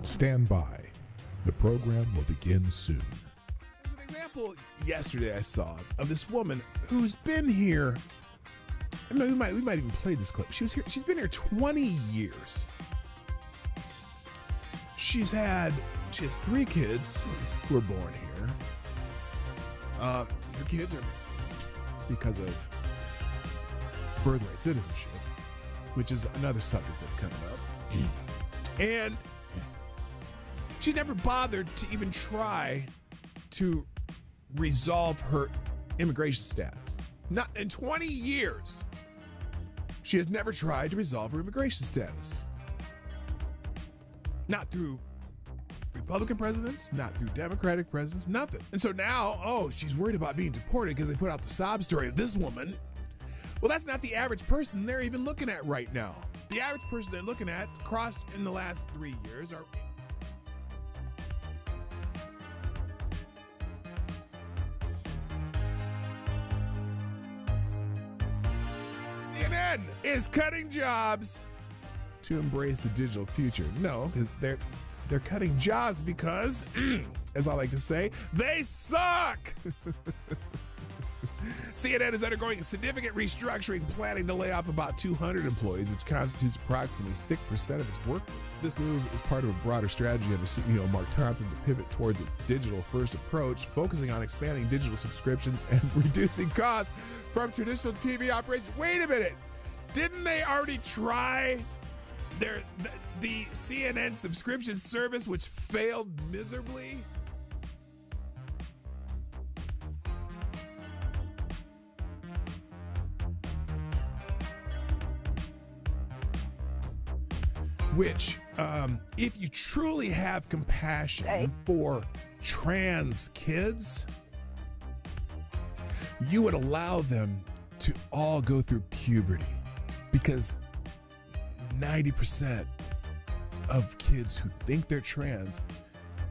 Stand by. The program will begin soon. There's an example yesterday I saw of this woman who's been here. We might even play this clip. She's been here 20 years. She has 3 kids who were born here. Her kids are because of birthright citizenship, which is another subject that's coming up. And she's never bothered to even try to resolve her immigration status. Not in 20 years. She has never tried to resolve her immigration status. Not through Republican presidents, not through Democratic presidents, nothing. And so now, she's worried about being deported because they put out the sob story of this woman. Well, that's not the average person they're even looking at right now. The average person they're looking at crossed in the last 3 years are CNN is cutting jobs to embrace the digital future. No, because they're cutting jobs because, as I like to say, they suck. CNN is undergoing a significant restructuring, planning to lay off about 200 employees, which constitutes approximately 6% of its workforce. This move is part of a broader strategy under CEO Mark Thompson to pivot towards a digital-first approach, focusing on expanding digital subscriptions and reducing costs from traditional TV operations. Wait a minute. Didn't they already try the CNN subscription service, which failed miserably? Which, if you truly have compassion for trans kids, you would allow them to all go through puberty, because 90% of kids who think they're trans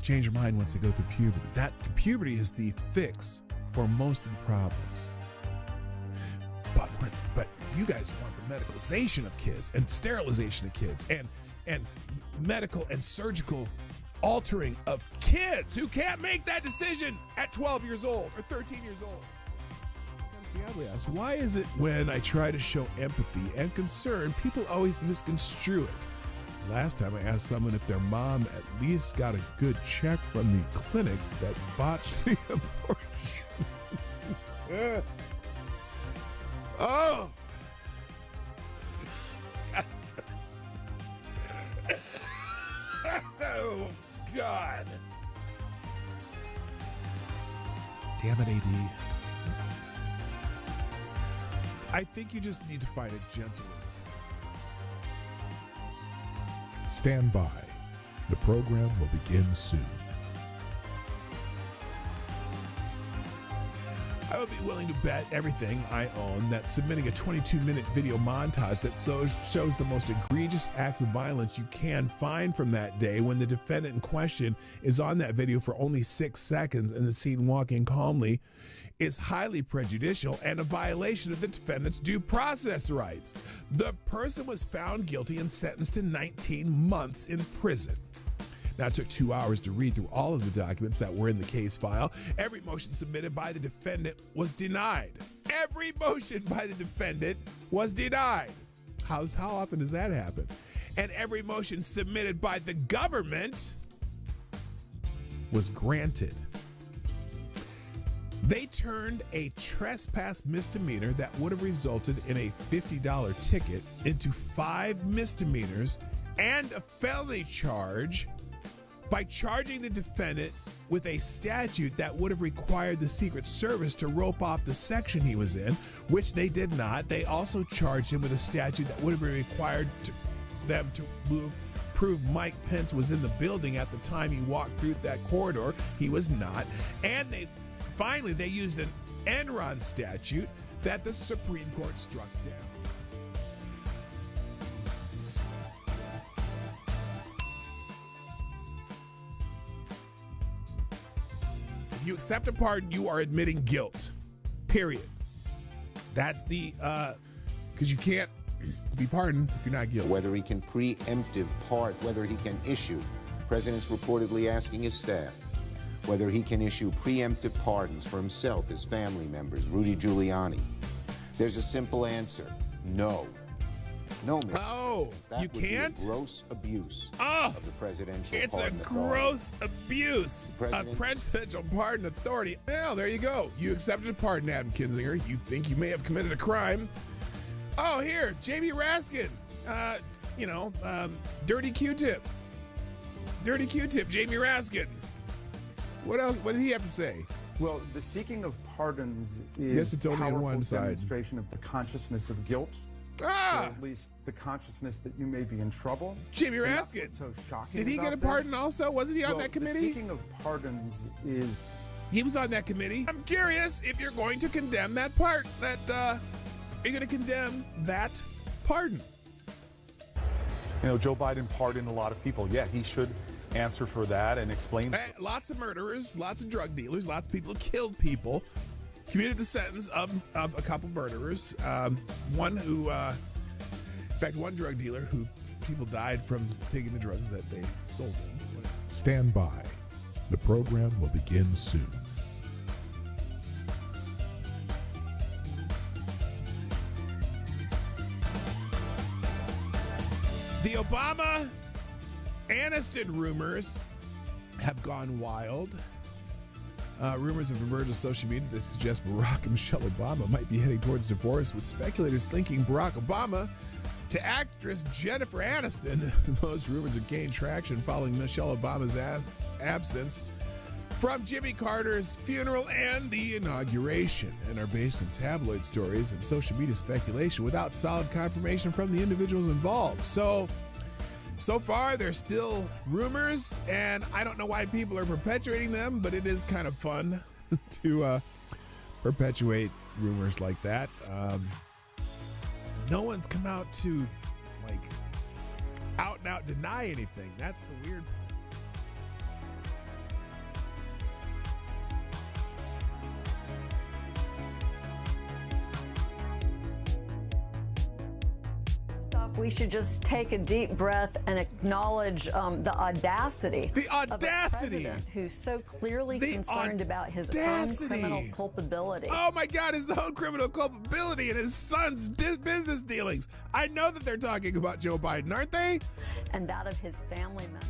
change their mind once they go through puberty. That puberty is the fix for most of the problems. But you guys want the medicalization of kids and sterilization of kids and medical and surgical altering of kids who can't make that decision at 12 years old or 13 years old. Diablo asks, why is it when I try to show empathy and concern, people always misconstrue it? Last time I asked someone if their mom at least got a good check from the clinic that botched the abortion. Oh! Oh, God. Damn it, AD. I think you just need to find a gentle limit. Stand by. The program will begin soon. I would be willing to bet everything I own that submitting a 22-minute video montage that shows the most egregious acts of violence you can find from that day, when the defendant in question is on that video for only 6 seconds and the scene walking calmly, is highly prejudicial and a violation of the defendant's due process rights. The person was found guilty and sentenced to 19 months in prison. Now, it took 2 hours to read through all of the documents that were in the case file. Every motion submitted by the defendant was denied. Every motion by the defendant was denied. How often does that happen? And every motion submitted by the government was granted. They turned a trespass misdemeanor that would have resulted in a $50 ticket into 5 misdemeanors and a felony charge by charging the defendant with a statute that would have required the Secret Service to rope off the section he was in, which they did not. They also charged him with a statute that would have required them to prove Mike Pence was in the building at the time he walked through that corridor. He was not. And they used an Enron statute that the Supreme Court struck down. You accept a pardon, you are admitting guilt. Period. That's the, because you can't be pardoned if you're not guilty. Whether he can preemptive part, whether he can issue President's reportedly asking his staff whether he can issue preemptive pardons for himself, his family members, Rudy Giuliani. There's a simple answer: no. No, Mr. Oh, that you would be a can't? gross abuse Oh, of the presidential it's a pardon authority. gross abuse. President- A presidential pardon authority. Well, there you go. You accepted a pardon, Adam Kinzinger. You think you may have committed a crime. Oh, here, J.B. Raskin. Dirty Q-tip. Dirty Q-tip, Jamie Raskin. What else? What did he have to say? Well, the seeking of pardons is Yes, it's only on powerful one side. demonstration of the consciousness of guilt, or Ah, at least the consciousness that you may be in trouble. Jamie And that's Raskin. what's so shocking Did he get a about pardon this. also? Wasn't he on Well, that the committee? seeking of pardons is He was on that committee. I'm curious if you're going to condemn that part. Are you going to condemn that pardon? Joe Biden pardoned a lot of people. Yeah, he should answer for that and explain. Lots of murderers, lots of drug dealers, lots of people who killed people, commuted the sentence of a couple murderers. One who, in fact, one drug dealer who people died from taking the drugs that they sold them. Stand by. The program will begin soon. The Obama Aniston rumors have gone wild. Rumors have emerged on social media that suggest Barack and Michelle Obama might be heading towards divorce, with speculators linking Barack Obama to actress Jennifer Aniston. Those rumors have gained traction following Michelle Obama's absence from Jimmy Carter's funeral and the inauguration, and are based on tabloid stories and social media speculation without solid confirmation from the individuals involved. So far, they're still rumors, and I don't know why people are perpetuating them, but it is kind of fun to perpetuate rumors like that. No one's come out to, out and out deny anything. That's the weird part. We should just take a deep breath and acknowledge the audacity. The audacity! Of a president who's so clearly concerned about his own criminal culpability. Oh my God, his own criminal culpability and his son's business dealings. I know that they're talking about Joe Biden, aren't they? And that of his family members.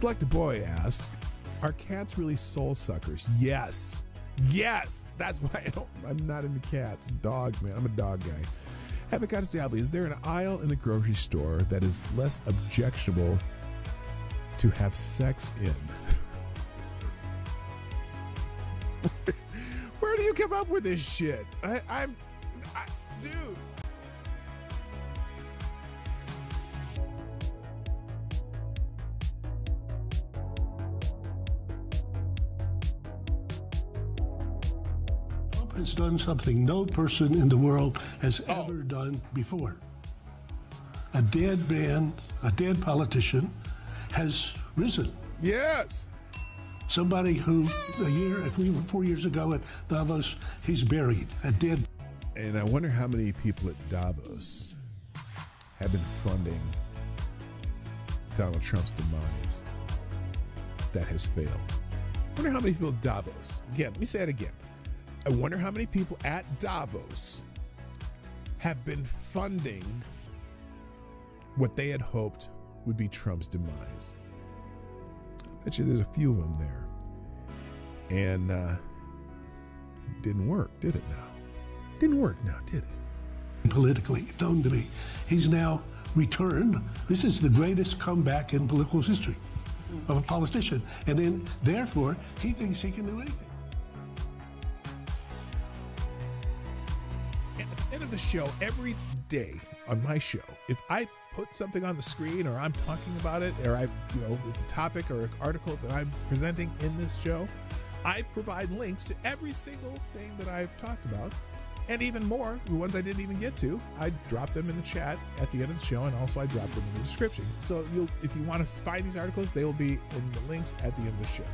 Like the boy asked, are cats really soul suckers? Yes. Yes. That's why I'm not into cats. Dogs, man. I'm a dog guy. Avocado Stably, is there an aisle in the grocery store that is less objectionable to have sex in? Where do you come up with this shit? Dude. Has done something no person in the world has ever done before. A dead man, a dead politician has risen. Yes. Somebody who 4 years ago at Davos, he's buried, a dead. And I wonder how many people at Davos have been funding Donald Trump's demise that has failed. I wonder how many people at Davos, again, let me say it again. I wonder how many people at Davos have been funding what they had hoped would be Trump's demise. I bet you there's a few of them there. And it didn't work, did it now? Didn't work now, did it? Politically known to me. He's now returned. This is the greatest comeback in political history of a politician. And then, therefore, he thinks he can do anything. At the end of the show, every day on my show, if I put something on the screen or I'm talking about it, or it's a topic or an article that I'm presenting in this show, I provide links to every single thing that I've talked about, and even more, the ones I didn't even get to. I drop them in the chat at the end of the show, and also I drop them in the description. So if you want to find these articles, they will be in the links at the end of the show.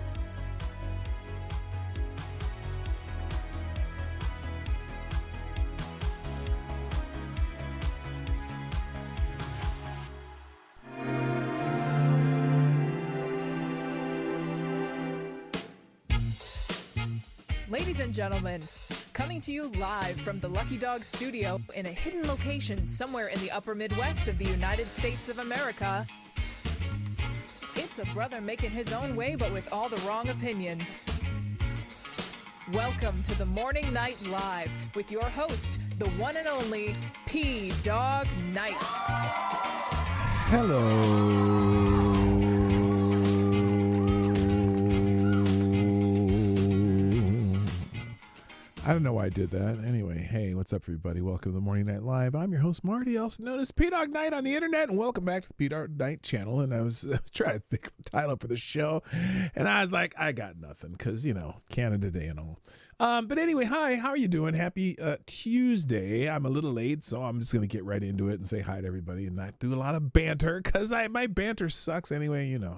Ladies and gentlemen, coming to you live from the Lucky Dog studio in a hidden location somewhere in the upper Midwest of the United States of America, it's a brother making his own way but with all the wrong opinions. Welcome to the Morning Night Live with your host, the one and only Dawg Knight. Hello. I don't know why I did that. Anyway, hey, what's up, everybody? Welcome to the Morning Night Live. I'm your host, Marty, also known as Dawg Knight on the internet, and welcome back to the Dawg Knight Channel. And I was trying to think of a title for the show, and I was like, I got nothing, because, you know, Canada Day and all. But anyway, hi, how are you doing? Happy Tuesday. I'm a little late, so I'm just going to get right into it and say hi to everybody and not do a lot of banter, because my banter sucks anyway, you know.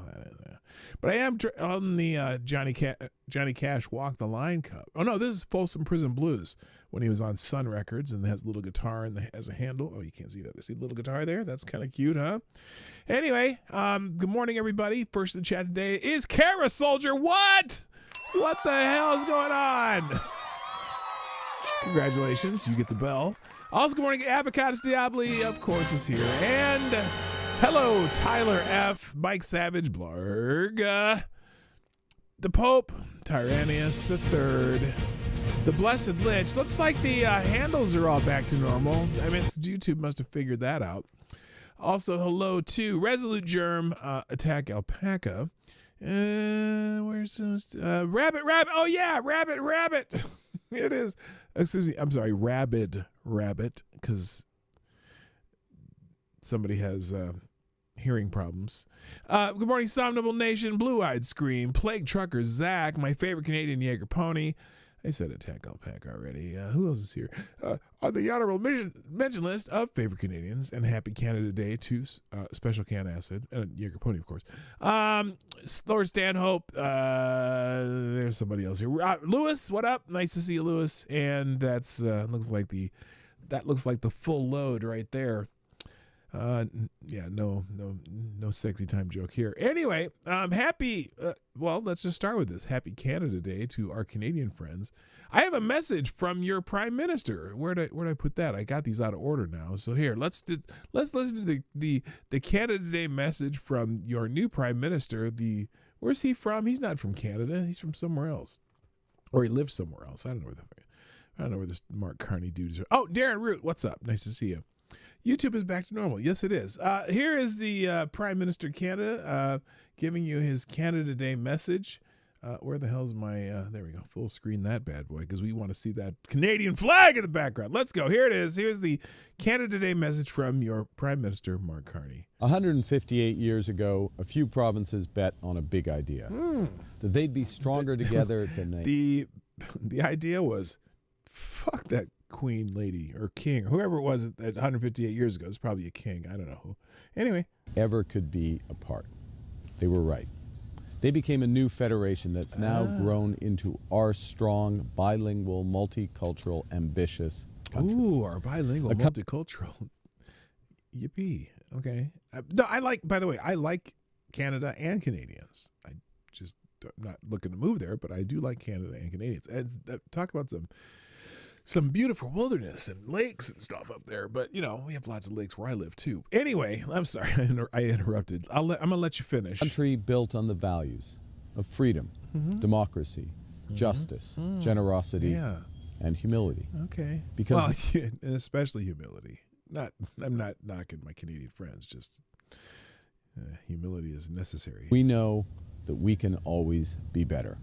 But I am on the Johnny Cash Walk the Line Cup. Oh, no, this is Folsom Prison Blues when he was on Sun Records and has a little guitar and has a handle. Oh, you can't see that. See the little guitar there? That's kind of cute, huh? Anyway, good morning, everybody. First in the chat today is Kara Soldier. What? What the hell is going on? Congratulations. You get the bell. Also, good morning, Avocados Diabli, of course, is here. And hello, Tyler F., Mike Savage, Blarg, the Pope, Tyrannius III, the Blessed Lich. Looks like the handles are all back to normal. I mean, YouTube must have figured that out. Also, hello to Resolute Germ, Attack Alpaca. Where's those? Rabbit. Oh, yeah, Rabbit. It is. Excuse me. I'm sorry, Rabbit, because somebody has hearing problems. Good morning, Somnable Nation, Blue-Eyed Scream, Plague Trucker, Zach, my favorite Canadian Jaeger pony. I said Attack Alpaca already. Who else is here? On the honorable mention list of favorite Canadians, and happy Canada Day to Special Can Acid and Jaeger Pony, of course. Lord Stanhope. There's somebody else here. Lewis, what up? Nice to see you, Lewis. And that's looks like the full load right there. Yeah, no sexy time joke here. Anyway, happy, well, let's just start with this. Happy Canada Day to our Canadian friends. I have a message from your Prime Minister. Where'd I put that? I got these out of order now. So here, let's listen to the Canada Day message from your new Prime Minister. Where's he from? He's not from Canada. He's from somewhere else. Or he lives somewhere else. I don't know where this Mark Carney dude is. Oh, Darren Root, what's up? Nice to see you. YouTube is back to normal. Yes, it is. Here is the Prime Minister of Canada giving you his Canada Day message. Where the hell's my, there we go, full screen that bad boy, because we want to see that Canadian flag in the background. Let's go. Here it is. Here's the Canada Day message from your Prime Minister, Mark Carney. 158 years ago, a few provinces bet on a big idea, that they'd be stronger together than they... The idea was, fuck that queen lady or king or whoever it was at 158 years ago. It's probably a king. I don't know who. Anyway. Ever could be apart. They were right. They became a new federation that's now grown into our strong, bilingual, multicultural, ambitious country. Ooh, our bilingual, multicultural. Yippee. Okay. No, by the way, I like Canada and Canadians. I'm not looking to move there, but I do like Canada and Canadians. And talk about some beautiful wilderness and lakes and stuff up there. But, you know, we have lots of lakes where I live, too. Anyway, I'm sorry I interrupted. I'm going to let you finish. Country built on the values of freedom, democracy, justice, generosity, and humility. Okay. Because and especially humility. I'm not knocking my Canadian friends. Just humility is necessary. We know that we can always be better.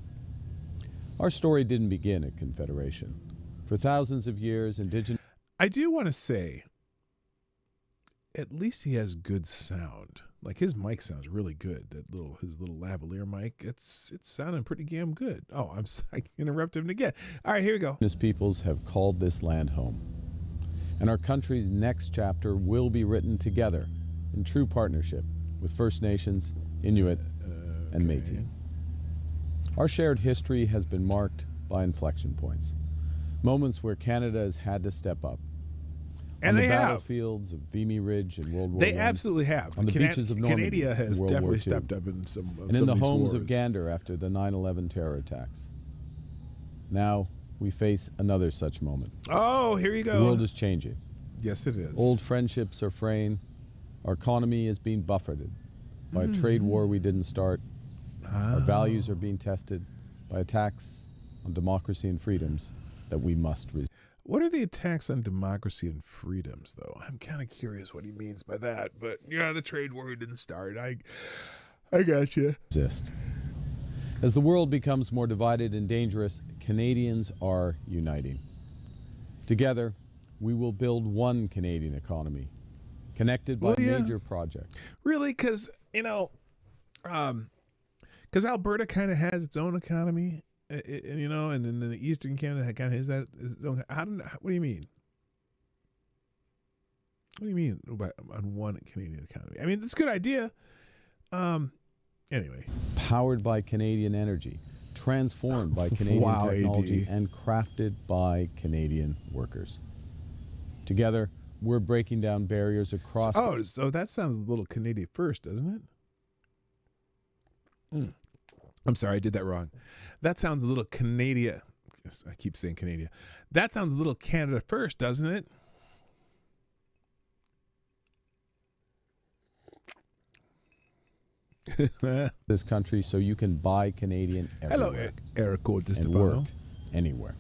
Our story didn't begin at Confederation. For thousands of years, Indigenous... I do want to say, at least he has good sound. Like, his mic sounds really good. His little lavalier mic, it's sounding pretty damn good. Oh, I interrupted him again. All right, here we go. Indigenous peoples have called this land home. And our country's next chapter will be written together in true partnership with First Nations, Inuit, and Métis. Our shared history has been marked by inflection points. Moments where Canada has had to step up. And on they the have. Battlefields of Vimy Ridge in World War They I, absolutely have. on the beaches of Normandy Canada has in World War definitely II, stepped up in some and in the of these homes wars. of Gander after the 9/11 terror attacks. Now we face another such moment. Oh, here you go. The world is changing. Yes, it is. Old friendships are fraying. Our economy is being buffeted by a trade war we didn't start. Our values are being tested by attacks on democracy and freedoms that we must resist. What are the attacks on democracy and freedoms, though? I'm kind of curious what he means by that. But yeah, the trade war didn't start. I got you. As the world becomes more divided and dangerous, Canadians are uniting. Together, we will build one Canadian economy, connected by major projects. Really? Because, because Alberta kind of has its own economy, and then the Eastern Canada kind of has that. What do you mean? What do you mean on one Canadian economy? I mean, that's a good idea. Anyway. Powered by Canadian energy, transformed by Canadian technology, and crafted by Canadian workers. Together, we're breaking down barriers across... Oh, so that sounds a little Canadian first, doesn't it? I'm sorry, I did that wrong. That sounds a little Canada. I keep saying Canada. That sounds a little Canada first, doesn't it? This country so you can buy Canadian everywhere. Hello, Erico Di and Stefano. work anywhere.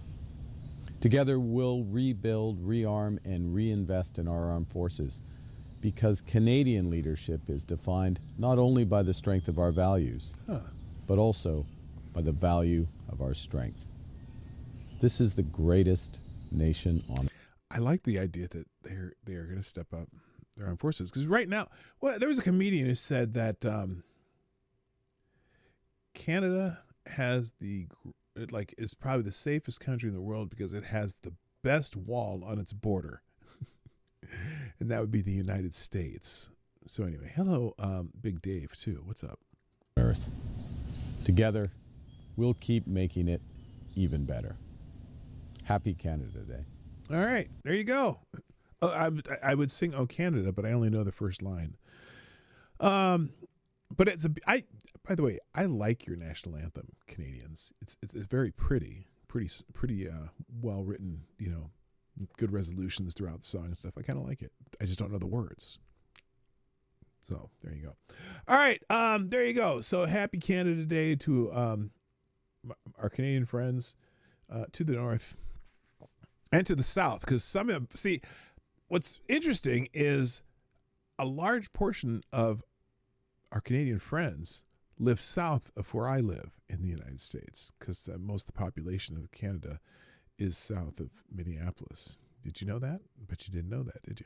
Together, we'll rebuild, rearm, and reinvest in our armed forces because Canadian leadership is defined not only by the strength of our values, but also by the value of our strength. This is the greatest nation on... I like the idea that they are going to step up their armed forces, because right now, well, there was a comedian who said that Canada has is probably the safest country in the world because it has the best wall on its border, and that would be the United States. So anyway, hello, Big Dave too. What's up? Earth. Together, we'll keep making it even better. Happy Canada Day. All right, there you go. I would sing "Oh Canada," but I only know the first line. But by the way, I like your national anthem, Canadians. It's very pretty well written. Good resolutions throughout the song and stuff. I kind of like it. I just don't know the words. So there you go. All right, there you go. So happy Canada Day to our Canadian friends to the north and to the south. Because what's interesting is a large portion of our Canadian friends live south of where I live in the United States, because most of the population of Canada is south of Minneapolis. Did you know that? But you didn't know that, did you?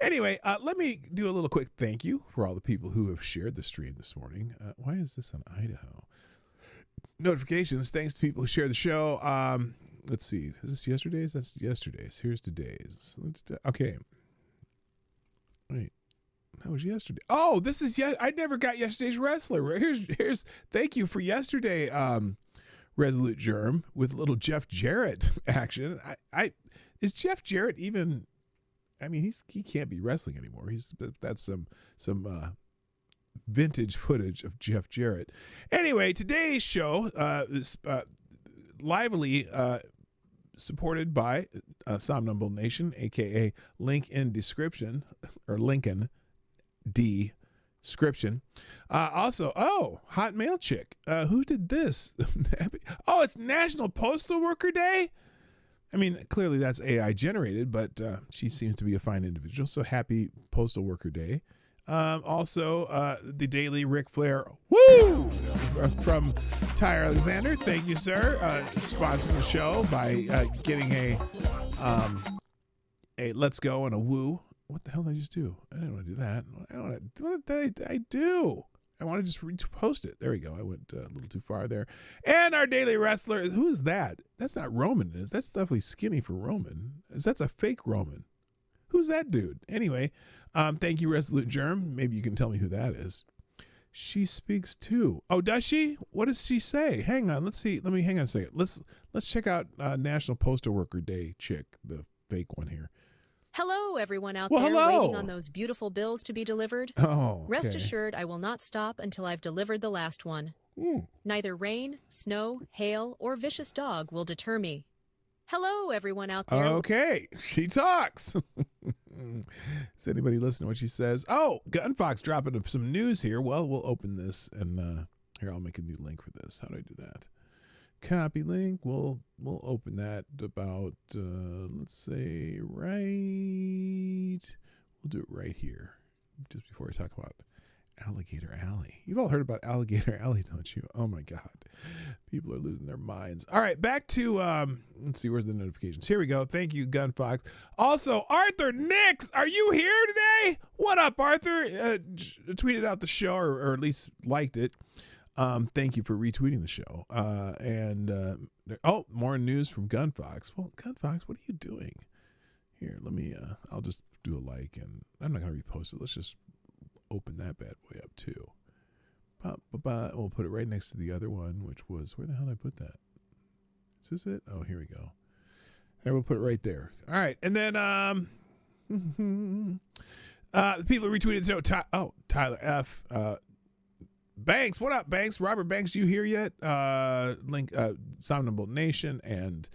Anyway, let me do a little quick thank you for all the people who have shared the stream this morning. Why is this on Idaho? Notifications. Thanks to people who share the show. Let's see. Is this yesterday's? That's yesterday's. Here's today's. Okay. Wait. That was yesterday. Oh, this is I never got yesterday's wrestler. Here's thank you for yesterday, Resolute Germ, with a little Jeff Jarrett action. Is Jeff Jarrett even? I mean, he can't be wrestling anymore. That's some vintage footage of Jeff Jarrett. Anyway, today's show is lively supported by Somnambule Nation, aka link in description, or Lincoln description. Also, hot mail chick. Who did this? Oh, it's National Postal Worker Day. I mean, clearly that's AI generated, but she seems to be a fine individual. So happy Postal Worker Day. Also, the Daily Ric Flair woo from Tyre Alexander. Thank you, sir. Sponsoring the show by getting a let's go and a woo. What the hell did I just do? I didn't want to do that. What did I do? I want to just repost it. There we go. I went a little too far there. And our daily wrestler, who is that? That's not Roman, is that's definitely skinny for Roman. That's a fake Roman. Who's that dude? Anyway, thank you, Resolute Germ. Maybe you can tell me who that is. She speaks too. Oh, does she? What does she say? Hang on. Let's see. Let me hang on a second. Let's check out National Postal Worker Day chick, the fake one here. Hello, everyone out Well, there hello. waiting on those beautiful bills to be delivered. Oh, Rest okay. assured, I will not stop until I've delivered the last one. Neither rain, snow, hail, or vicious dog will deter me. Hello, everyone out there. Okay, she talks. Does anybody listen to what she says? Oh, Gunfox dropping some news here. Well, we'll open this and here, I'll make a new link for this. How do I do that? Copy link. We'll open that about let's say right. We'll do it right here, just before we talk about Alligator Alley. You've all heard about Alligator Alley, don't you? Oh my God, people are losing their minds. All right, back to let's see, where's the notifications? Here we go. Thank you, Gunfox. Also, Arthur Nix, are you here today? What up, Arthur? Tweeted out the show, or at least liked it. Thank you for retweeting the show. Oh, more news from Gunfox. Well, Gunfox, what are you doing? Here, let me, I'll just do a like, and I'm not going to repost it. Let's just open that bad boy up too. We'll put it right next to the other one, which was, where the hell did I put that? Is this it? Oh, here we go. And we'll put it right there. All right. And then, the people who retweeted the show, Tyler F. Banks, what up, Banks? Robert Banks, you here yet? Link, Somnambule Nation, and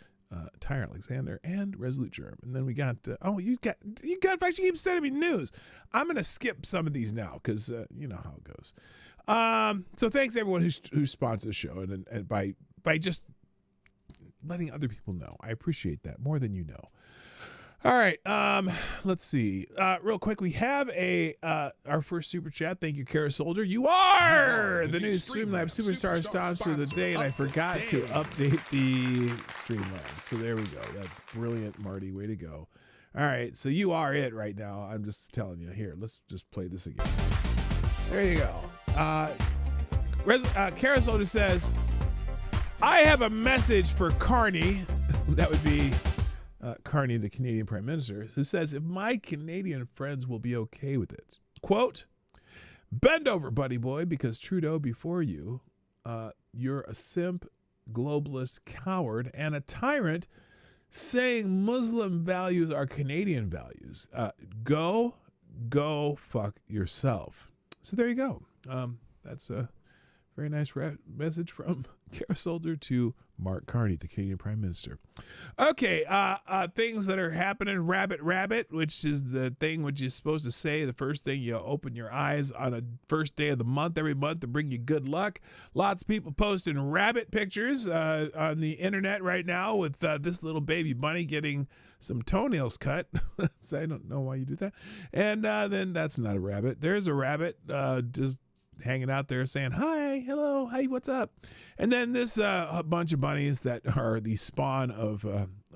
Tyre Alexander, and Resolute Germ. And then we got, you guys keep sending me news. I'm going to skip some of these now because you know how it goes. So thanks everyone who sponsors the show and by just letting other people know. I appreciate that more than you know. All right, let's see. Real quick, we have our first super chat. Thank you, Kara Soldier. You are the new Streamlabs Superstar sponsor of the day, and I forgot to update the Streamlabs. So there we go. That's brilliant, Marty. Way to go. All right, so you are it right now. I'm just telling you. Here, let's just play this again. There you go. Kara Soldier says, I have a message for Carney. That would be Carney, the Canadian Prime Minister, who says, if my Canadian friends will be okay with it. Quote, bend over, buddy boy, because Trudeau before you, you're a simp, globalist, coward, and a tyrant saying Muslim values are Canadian values. Go fuck yourself. So there you go. That's a very nice message from Kara Soldier to Mark Carney, the Canadian Prime Minister. Okay, things that are happening. Rabbit, which is the thing which you're supposed to say the first thing you open your eyes on a first day of the month every month to bring you good luck. Lots of people posting rabbit pictures on the internet right now with this little baby bunny getting some toenails cut. So I don't know why you do that. And then that's not a rabbit. There's a rabbit just hanging out there saying, hi, hello, hi, what's up? And then this a bunch of bunnies that are the spawn of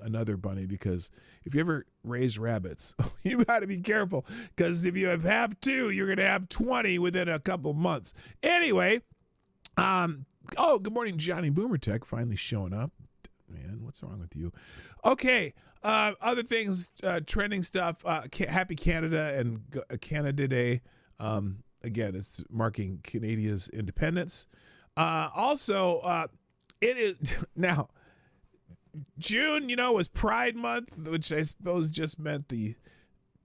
another bunny, because if you ever raise rabbits, you got to be careful, because if you have two, you're going to have 20 within a couple months. Anyway, good morning, Johnny Boomer Tech, finally showing up. Man, what's wrong with you? Okay, other things, trending stuff, happy Canada and Canada Day. Again, it's marking Canada's independence. Also, it is now June, was Pride Month, which I suppose just meant the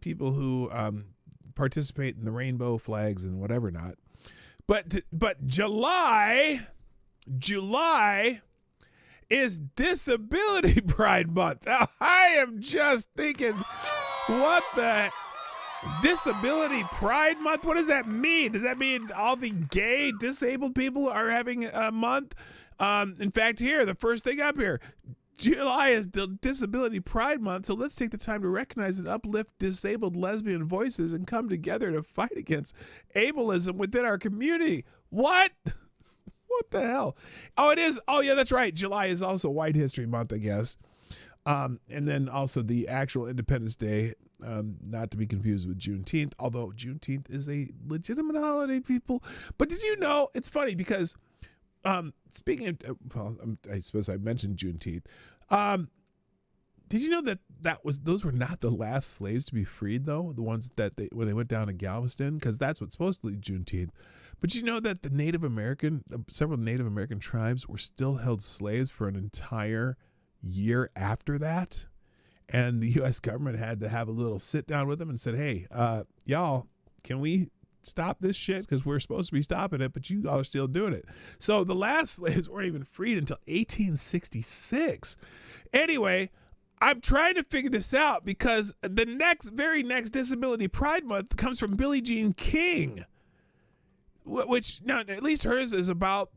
people who participate in the rainbow flags and whatever not. But July is Disability Pride Month. Now, I am just thinking, what the Disability Pride Month? What does that mean? Does that mean all the gay disabled people are having a month? In fact, here, the first thing up here, July is Disability Pride Month, so let's take the time to recognize and uplift disabled lesbian voices and come together to fight against ableism within our community. What? What the hell? Oh, it is. Oh, yeah, that's right. July is also White History Month, I guess. And then also the actual Independence Day, not to be confused with Juneteenth, although Juneteenth is a legitimate holiday, people. But did you know, it's funny because speaking of, I suppose I mentioned Juneteenth. Did you know that those were not the last slaves to be freed, though? The ones that when they went down to Galveston, because that's what's supposed to be Juneteenth. But you know that several Native American tribes were still held slaves for an entire year after that, and the U.S. government had to have a little sit down with them and said, hey, y'all, can we stop this shit? Because we're supposed to be stopping it, but you all are still doing it. So the last slaves weren't even freed until 1866. Anyway, I'm trying to figure this out because the very next Disability Pride Month comes from Billie Jean King, which now at least hers is about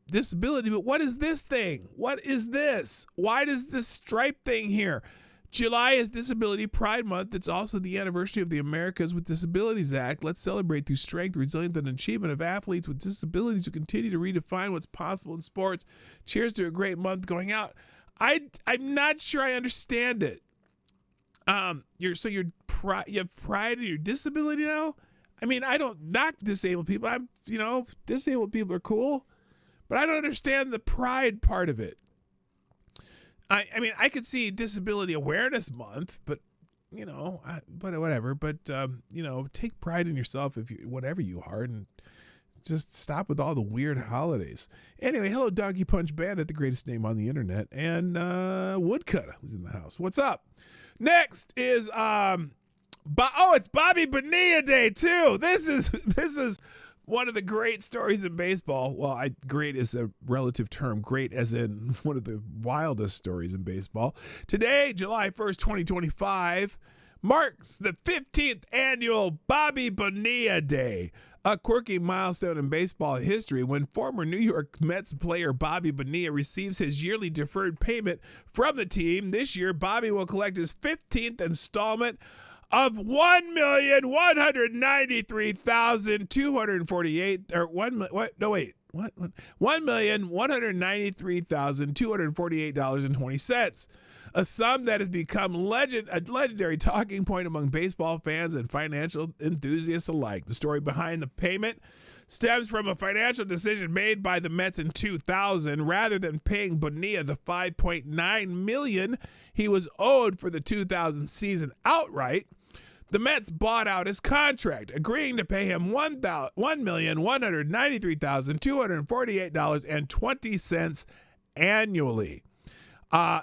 disability. But what is this thing? What is this? Why does this stripe thing here? July is Disability Pride Month. It's also the anniversary of the Americans with Disabilities Act. Let's celebrate through strength, resilience, and achievement of athletes with disabilities who continue to redefine what's possible in sports. Cheers to a great month going out. I'm not sure I understand it. You have pride in your disability now? I mean, I don't knock disabled people. Disabled people are cool, but I don't understand the pride part of it. I mean, I could see Disability Awareness Month, but whatever. But take pride in yourself whatever you are, and just stop with all the weird holidays. Anyway, hello, Donkey Punch Bandit, the greatest name on the internet, and Woodcutter was in the house. What's up? Next is it's Bobby Bonilla Day too. This is one of the great stories in baseball. Well, great is a relative term. Great as in one of the wildest stories in baseball. Today, July 1st, 2025, marks the 15th annual Bobby Bonilla Day, a quirky milestone in baseball history when former New York Mets player Bobby Bonilla receives his yearly deferred payment from the team. This year, Bobby will collect his 15th installment of $1,193,248.20, a sum that has become a legendary talking point among baseball fans and financial enthusiasts alike. The story behind the payment stems from a financial decision made by the Mets in 2000. Rather than paying Bonilla the $5.9 million he was owed for the 2000 season outright, the Mets bought out his contract, agreeing to pay him $1,193,248.20 annually,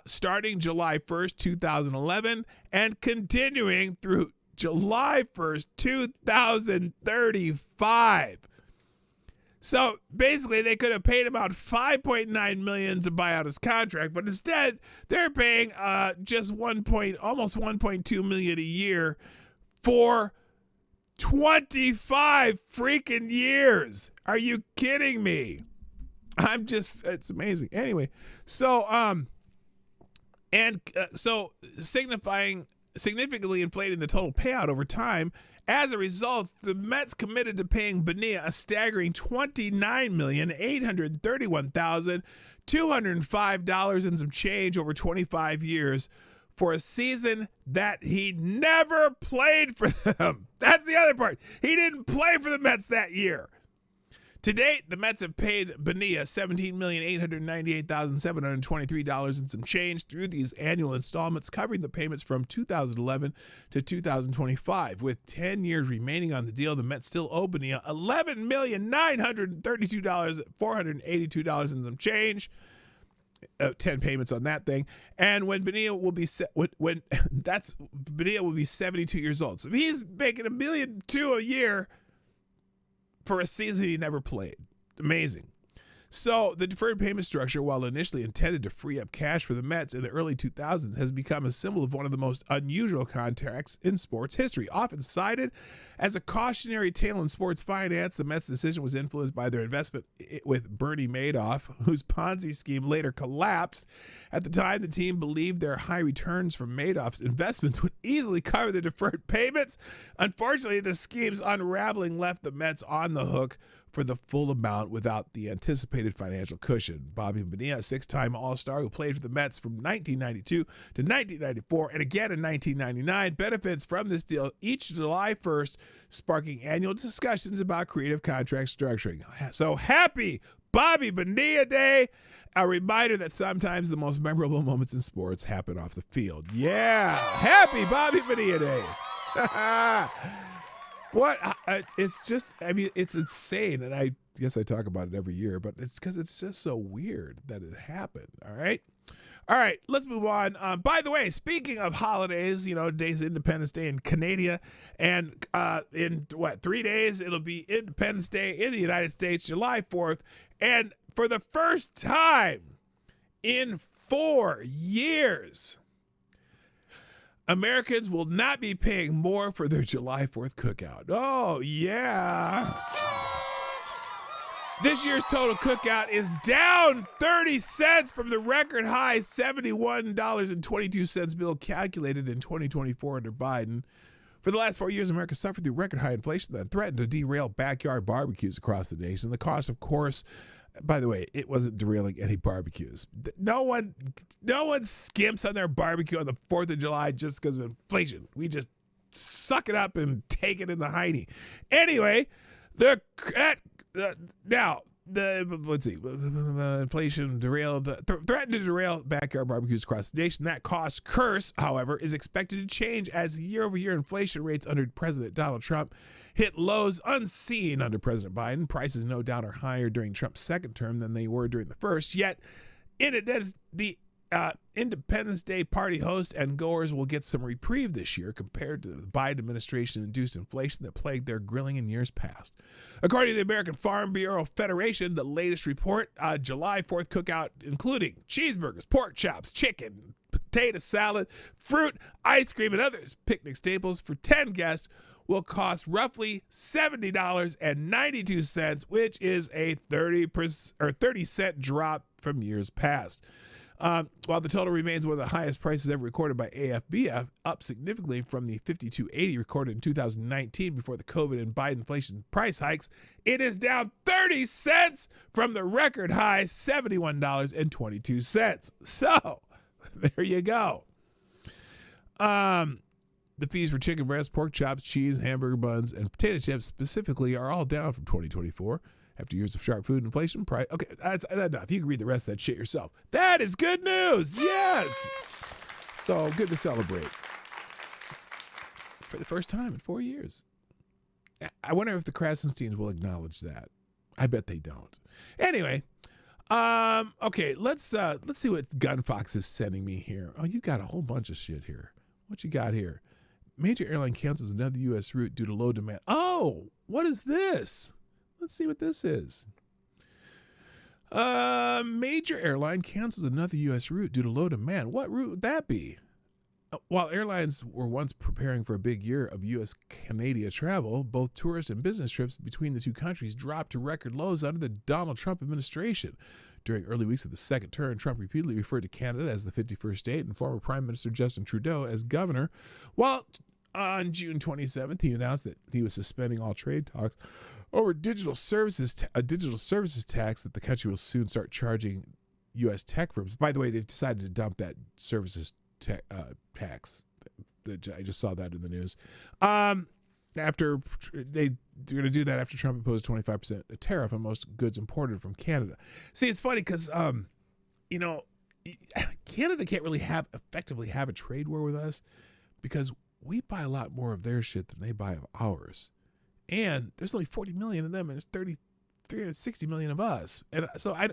starting July 1st, 2011, and continuing through July 1st, 2035. So basically, they could have paid him out $5.9 million to buy out his contract, but instead they're paying just almost $1.2 million a year for 25 freaking years. Are you kidding me? It's amazing. Anyway, so significantly inflating the total payout over time. As a result, the Mets committed to paying Bonilla a staggering $29,831,205 and some change over 25 years for a season that he never played for them. That's the other part. He didn't play for the Mets that year. To date, the Mets have paid Bonilla $17,898,723 and some change through these annual installments, covering the payments from 2011 to 2025. With 10 years remaining on the deal, the Mets still owe Bonilla $11,932,482 and some change. 10 payments on that thing, and when Bonilla will be Bonilla will be 72 years old. So he's making $1.2 million a year for a season he never played. Amazing. So the deferred payment structure, while initially intended to free up cash for the Mets in the early 2000s, has become a symbol of one of the most unusual contracts in sports history. Often cited as a cautionary tale in sports finance, the Mets' decision was influenced by their investment with Bernie Madoff, whose Ponzi scheme later collapsed. At the time, the team believed their high returns from Madoff's investments would easily cover the deferred payments. Unfortunately, the scheme's unraveling left the Mets on the hook for the full amount without the anticipated financial cushion. Bobby Bonilla, a six-time All-Star who played for the Mets from 1992 to 1994 and again in 1999, benefits from this deal each July 1st, sparking annual discussions about creative contract structuring. So happy Bobby Bonilla Day, a reminder that sometimes the most memorable moments in sports happen off the field. Yeah, happy Bobby Bonilla Day. What? It's just, I mean, it's insane. And I guess I talk about it every year, but it's because it's just so weird that it happened. All right. All right, let's move on. By the way, speaking of holidays, today's Independence Day in Canada, and in 3 days, it'll be Independence Day in the United States, July 4th. And for the first time in 4 years, Americans will not be paying more for their July 4th cookout. Oh, yeah. This year's total cookout is down 30 cents from the record high $71.22 bill calculated in 2024 under Biden. For the last 4 years, America suffered through record high inflation that threatened to derail backyard barbecues across the nation. The cost, of course, by the way, it wasn't derailing any barbecues. No one skimps on their barbecue on the 4th of July just because of inflation. We just suck it up and take it in the hiney. Anyway, inflation threatened to derail backyard barbecues across the nation. That cost curse, however, is expected to change as year-over-year inflation rates under President Donald Trump hit lows unseen under President Biden. Prices, no doubt, are higher during Trump's second term than they were during the first. Yet, in it, the Independence Day party hosts and goers will get some reprieve this year compared to the Biden administration-induced inflation that plagued their grilling in years past. According to the American Farm Bureau Federation, the latest report, July 4th cookout, including cheeseburgers, pork chops, chicken, potato salad, fruit, ice cream, and others picnic staples for 10 guests will cost roughly $70.92, which is a 30-cent drop from years past. While the total remains one of the highest prices ever recorded by AFBF, up significantly from the $52.80 recorded in 2019 before the COVID and Biden inflation price hikes, it is down 30 cents from the record high $71.22. So, there you go. The fees for chicken breast, pork chops, cheese, hamburger buns, and potato chips specifically are all down from 2024. After years of sharp food inflation, price. Okay, that's enough. You can read the rest of that shit yourself. That is good news. Yes. So good to celebrate. For the first time in 4 years. I wonder if the Krasensteins will acknowledge that. I bet they don't. Anyway, okay, let's see what Gunfox is sending me here. Oh, you got a whole bunch of shit here. What you got here? Major airline cancels another U.S. route due to low demand. Oh, what is this? Let's see what this is. Major airline cancels another U.S. route due to low demand. What route would that be? While airlines were once preparing for a big year of U.S.-Canada travel, both tourist and business trips between the two countries dropped to record lows under the Donald Trump administration. During early weeks of the second term, Trump repeatedly referred to Canada as the 51st state and former Prime Minister Justin Trudeau as governor, while on June 27th, he announced that he was suspending all trade talks over a digital services tax that the country will soon start charging U.S. tech firms. By the way, they've decided to dump that services tax. I just saw that in the news. After they're going to do that after Trump imposed 25% tariff on most goods imported from Canada. See, it's funny because, Canada can't really effectively have a trade war with us because we buy a lot more of their shit than they buy of ours. And there's only 40 million of them, and there's 360 million of us. And so I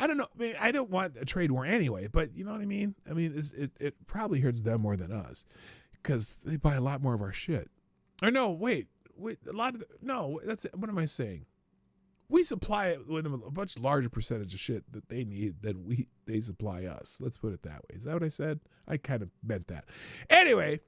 don't know. I mean, I don't want a trade war anyway, but you know what I mean? I mean, it probably hurts them more than us because they buy a lot more of our shit. Or no, wait, that's what am I saying? We supply it with them a much larger percentage of shit that they need than they supply us. Let's put it that way. Is that what I said? I kind of meant that. Anyway,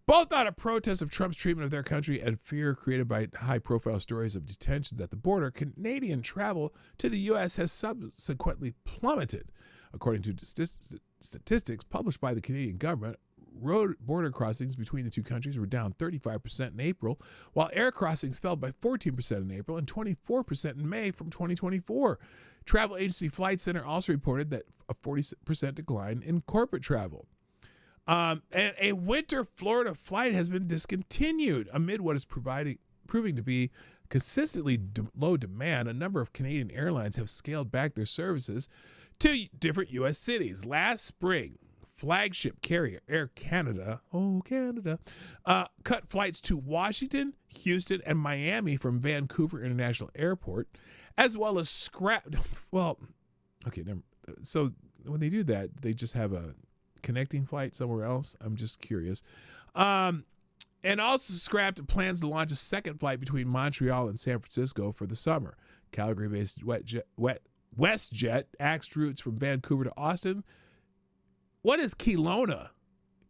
both out of protest of Trump's treatment of their country and fear created by high-profile stories of detentions at the border, Canadian travel to the U.S. has subsequently plummeted. According to statistics published by the Canadian government, road border crossings between the two countries were down 35% in April, while air crossings fell by 14% in April and 24% in May from 2024. Travel agency Flight Center also reported that a 40% decline in corporate travel. And a winter Florida flight has been discontinued amid what is proving to be consistently low demand. A number of Canadian airlines have scaled back their services to different U.S. cities. Last spring, flagship carrier Air Canada, cut flights to Washington, Houston, and Miami from Vancouver International Airport, as well as So when they do that, they just have a connecting flight somewhere else? I'm just curious. And also scrapped plans to launch a second flight between Montreal and San Francisco for the summer. Calgary-based WestJet axed routes from Vancouver to Austin. What is Kelowna?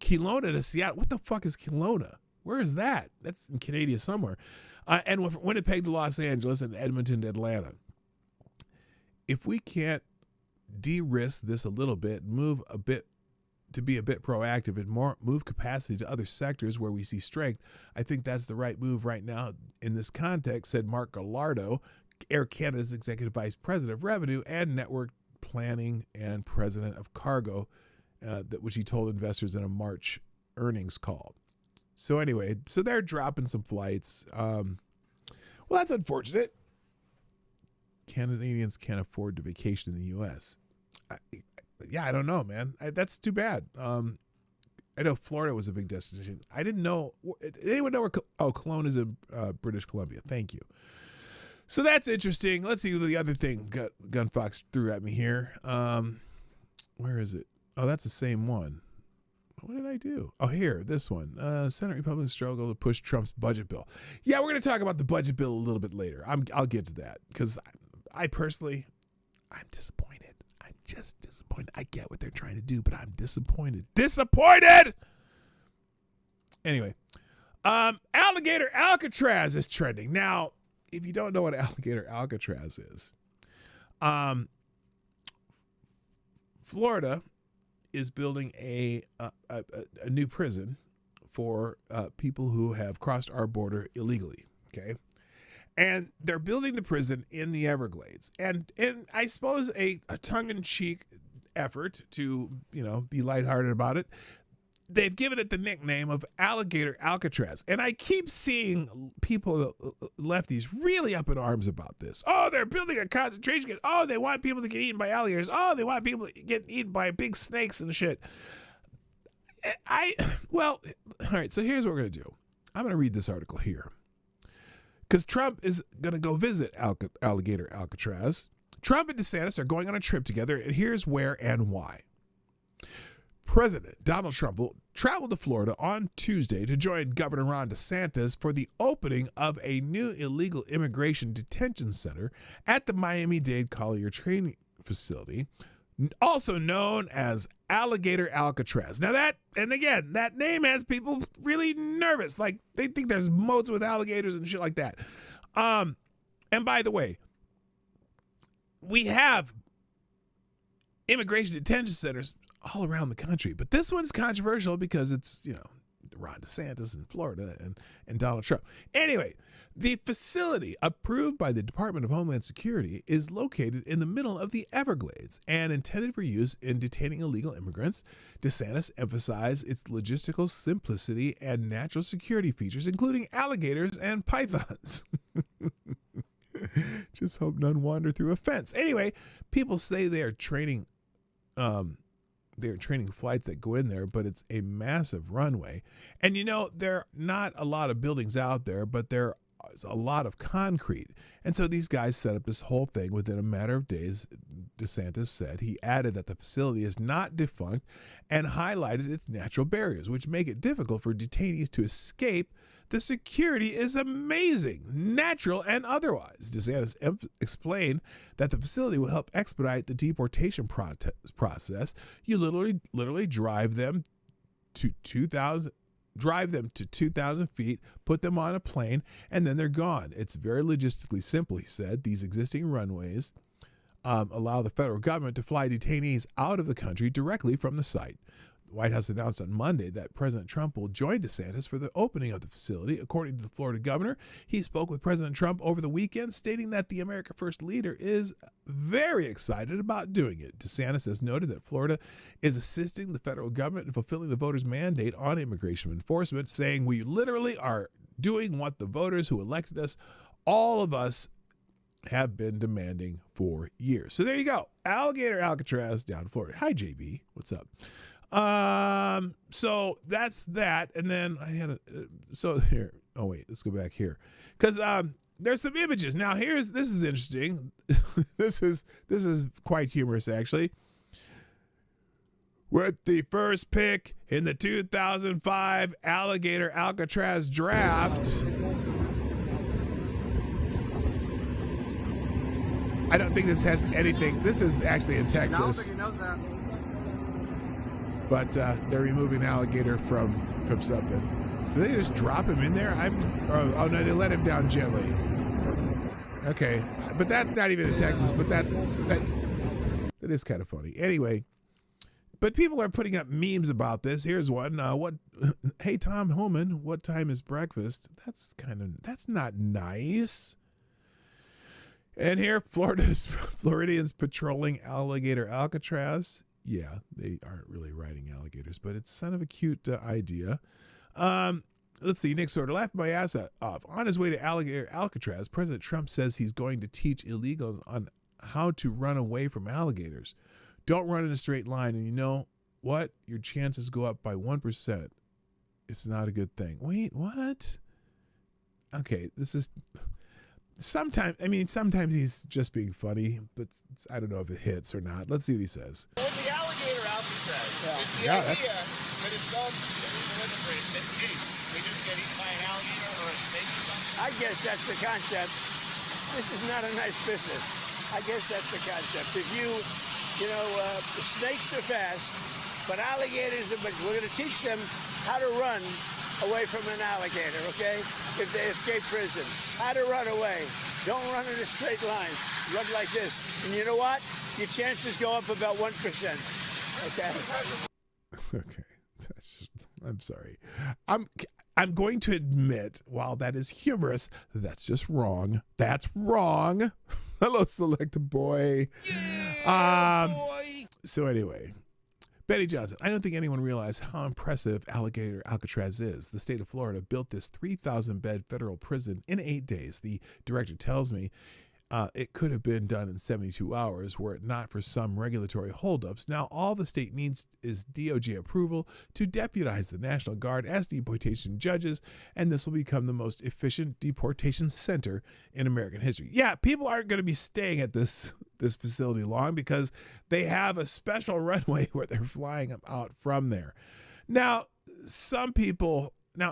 Kelowna to Seattle. What the fuck is Kelowna? Where is that? That's in Canada somewhere. And Winnipeg to Los Angeles and Edmonton to Atlanta. If we can't de-risk this a little bit, move a bit to be a bit proactive and move capacity to other sectors where we see strength, I think that's the right move right now in this context, said Mark Gallardo, Air Canada's Executive Vice President of Revenue and Network Planning and President of Cargo, which he told investors in a March earnings call. So anyway, so they're dropping some flights. Well, that's unfortunate. Canadians can't afford to vacation in the U.S. I don't know, man. That's too bad. I know Florida was a big destination. I didn't know. Did anyone know where? Kelowna is in British Columbia. Thank you. So that's interesting. Let's see the other thing Gunfox threw at me here. Where is it? Oh, that's the same one. What did I do? Oh, here, this one. Senate Republicans struggle to push Trump's budget bill. Yeah, we're going to talk about the budget bill a little bit later. I'll get to that because I personally, I'm disappointed. I'm just disappointed. I get what they're trying to do, but I'm disappointed. Disappointed! Anyway, alligator Alcatraz is trending. Now, if you don't know what alligator Alcatraz is, Florida is building a new prison for people who have crossed our border illegally, okay? And they're building the prison in the Everglades. And I suppose a tongue-in-cheek effort to, be lighthearted about it, they've given it the nickname of Alligator Alcatraz. And I keep seeing people, lefties, really up in arms about this. Oh, they're building a concentration camp. Oh, they want people to get eaten by alligators. Oh, they want people to get eaten by big snakes and shit. Well, all right, so here's what we're going to do. I'm going to read this article here. Because Trump is going to go visit Alligator Alcatraz. Trump and DeSantis are going on a trip together, and here's where and why. President Donald Trump will travel to Florida on Tuesday to join Governor Ron DeSantis for the opening of a new illegal immigration detention center at the Miami-Dade Collier Training Facility, also known as Alligator Alcatraz. Now that name has people really nervous. Like they think there's moats with alligators and shit like that. And by the way, we have immigration detention centers all around the country, but this one's controversial because it's, Ron DeSantis in Florida and Donald Trump. Anyway, the facility approved by the Department of Homeland Security is located in the middle of the Everglades and intended for use in detaining illegal immigrants. DeSantis emphasized its logistical simplicity and natural security features, including alligators and pythons. Just hope none wander through a fence. Anyway, people say they are training flights that go in there, but it's a massive runway. And there are not a lot of buildings out there, but there is a lot of concrete. And so these guys set up this whole thing within a matter of days. DeSantis said he added that the facility is not defunct and highlighted its natural barriers, which make it difficult for detainees to escape. The security is amazing, natural and otherwise. DeSantis explained that the facility will help expedite the deportation process. You literally drive them to 2,000 feet, put them on a plane, and then they're gone. It's very logistically simple, he said. These existing runways allow the federal government to fly detainees out of the country directly from the site. The White House announced on Monday that President Trump will join DeSantis for the opening of the facility. According to the Florida governor, he spoke with President Trump over the weekend, stating that the America First leader is very excited about doing it. DeSantis has noted that Florida is assisting the federal government in fulfilling the voters' mandate on immigration enforcement, saying we literally are doing what the voters who elected us, all of us, have been demanding for years. So there you go. Alligator Alcatraz down in Florida. Hi, JB. What's up? So that's that. And then I had so here, oh wait, let's go back here. Cause, there's some images. Now this is interesting. This is quite humorous actually. With the first pick in the 2005 Alligator Alcatraz draft. I don't think this has anything. This is actually in Texas. But they're removing alligator from something. Do they just drop him in there? Oh no, they let him down gently. Okay, but that's not even in Texas. But that is kind of funny. Anyway, but people are putting up memes about this. Here's one. Hey Tom Homan, what time is breakfast? That's not nice. And here, Floridians patrolling alligator Alcatraz. Yeah, they aren't really riding alligators, but it's kind of a cute idea. Let's see. Nick Sorter, laughed my ass off. On his way to alligator Alcatraz, President Trump says he's going to teach illegals on how to run away from alligators. Don't run in a straight line, and you know what? Your chances go up by 1%. It's not a good thing. Wait, what? Okay, this is... Sometimes he's just being funny, but I don't know if it hits or not. Let's see what he says. Well, the alligator Alcatraz. It's the idea, but it's called we just get eaten by an alligator or a snake or something. I guess that's the concept. This is not a nice business. I guess that's the concept. If the snakes are fast, but alligators are, but we're going to teach them how to run away from an alligator, okay? If they escape prison. How to run away. Don't run in a straight line. Run like this. And you know what? Your chances go up about 1%. Okay? Okay. I'm sorry. I'm going to admit, while that is humorous, that's just wrong. That's wrong. Hello, Select Boy. Yeah, boy. So anyway, Betty Johnson, I don't think anyone realized how impressive Alligator Alcatraz is. The state of Florida built this 3,000-bed federal prison in 8 days. The director tells me it could have been done in 72 hours were it not for some regulatory holdups. Now, all the state needs is DOJ approval to deputize the National Guard as deportation judges, and this will become the most efficient deportation center in American history. Yeah, people aren't going to be staying at this facility long because they have a special runway where they're flying them out from there. Now,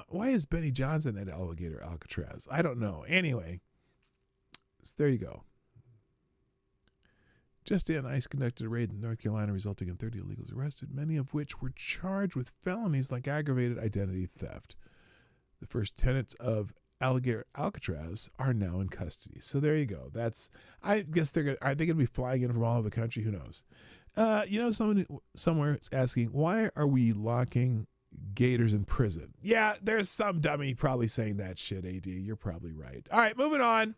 why is Benny Johnson at Alligator Alcatraz? I don't know. Anyway, so there you go. Just in, ICE conducted a raid in North Carolina resulting in 30 illegals arrested, many of which were charged with felonies like aggravated identity theft. The first tenants of Alligator Alcatraz are now in custody. So there you go. I guess are they going to be flying in from all over the country? Who knows? Someone somewhere is asking, why are we locking gators in prison? Yeah, there's some dummy probably saying that shit, AD. You're probably right. All right, moving on.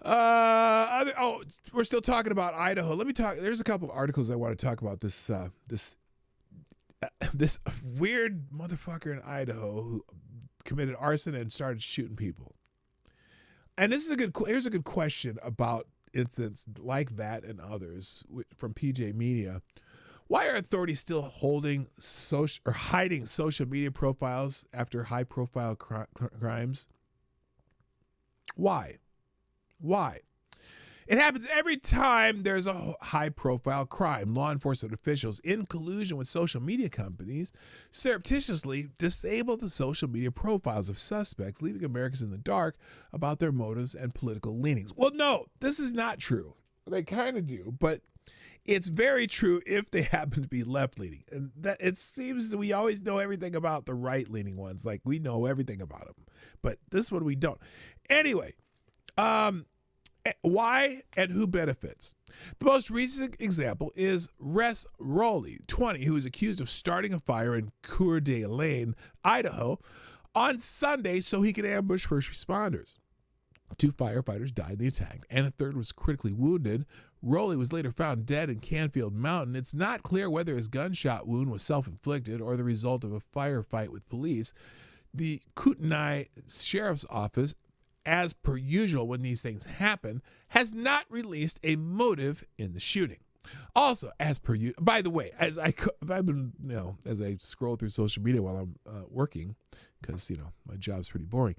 We're still talking about Idaho. There's a couple of articles I want to talk about this weird motherfucker in Idaho who committed arson and started shooting people. And here's a good question about incidents like that and others from PJ Media. Why are authorities still hiding social media profiles after high profile crimes? Why? It happens every time there's a high-profile crime. Law enforcement officials, in collusion with social media companies, surreptitiously disable the social media profiles of suspects, leaving Americans in the dark about their motives and political leanings. Well, no, this is not true. They kind of do, but it's very true if they happen to be left-leaning. And that it seems that we always know everything about the right-leaning ones. Like, we know everything about them. But this one we don't. Anyway, why and who benefits? The most recent example is Russ Rowley, 20, who is accused of starting a fire in Coeur d'Alene, Idaho, on Sunday so he could ambush first responders. 2 firefighters died in the attack, and a third was critically wounded. Rowley was later found dead in Canfield Mountain. It's not clear whether his gunshot wound was self-inflicted or the result of a firefight with police. The Kootenai Sheriff's Office, as per usual when these things happen, has not released a motive in the shooting. Also, as per you, by the way, as I scroll through social media while I'm working, because my job's pretty boring,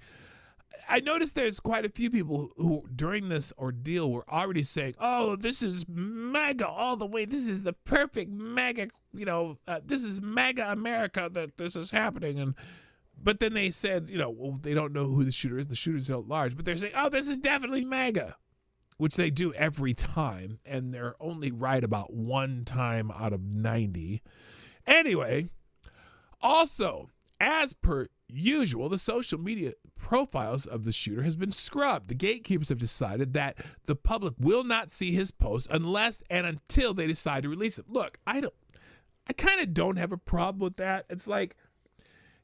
I noticed there's quite a few people who during this ordeal were already saying, oh, this is MAGA all the way. This is the perfect MAGA, this is MAGA America that this is happening. But then they said, well, they don't know who the shooter is. The shooter's at large. But they're saying, oh, this is definitely MAGA, which they do every time. And they're only right about one time out of 90. Anyway, also, as per usual, the social media profiles of the shooter has been scrubbed. The gatekeepers have decided that the public will not see his posts unless and until they decide to release it. Look, I kind of don't have a problem with that. It's like,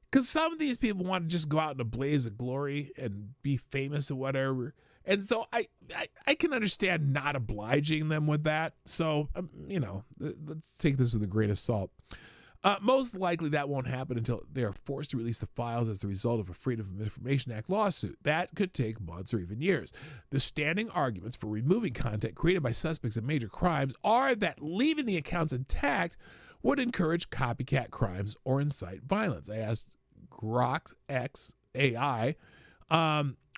because some of these people want to just go out in a blaze of glory and be famous or whatever. And so I can understand not obliging them with that. So, let's take this with a grain of salt. Most likely that won't happen until they are forced to release the files as the result of a Freedom of Information Act lawsuit. That could take months or even years. The standing arguments for removing content created by suspects in major crimes are that leaving the accounts intact would encourage copycat crimes or incite violence. I asked Grok X AI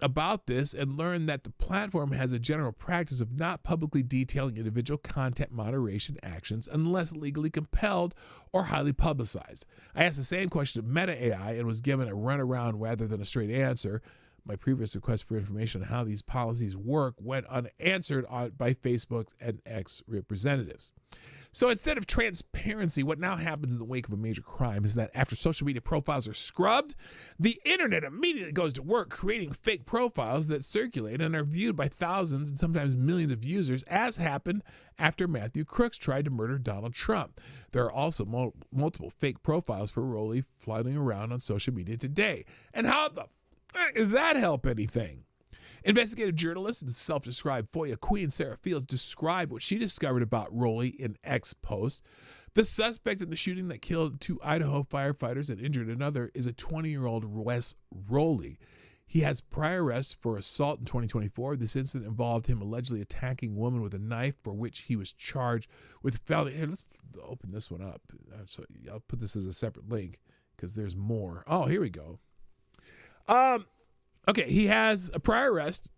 about this and learned that the platform has a general practice of not publicly detailing individual content moderation actions unless legally compelled or highly publicized. I asked the same question of Meta AI and was given a runaround rather than a straight answer. My previous request for information on how these policies work went unanswered by Facebook and X representatives. So instead of transparency, what now happens in the wake of a major crime is that after social media profiles are scrubbed, the internet immediately goes to work creating fake profiles that circulate and are viewed by thousands and sometimes millions of users, as happened after Matthew Crooks tried to murder Donald Trump. There are also multiple fake profiles for Roley floating around on social media today. And how the fuck does that help anything? Investigative journalist and self-described FOIA queen Sarah Fields described what she discovered about Roley in X post. The suspect in the shooting that killed 2 Idaho firefighters and injured another is a 20-year-old Wes Roley. He has prior arrests for assault in 2024. This incident involved him allegedly attacking a woman with a knife, for which he was charged with felony. Here, let's open this one up. So I'll put this as a separate link because there's more. Oh, here we go. Okay, he has a prior arrest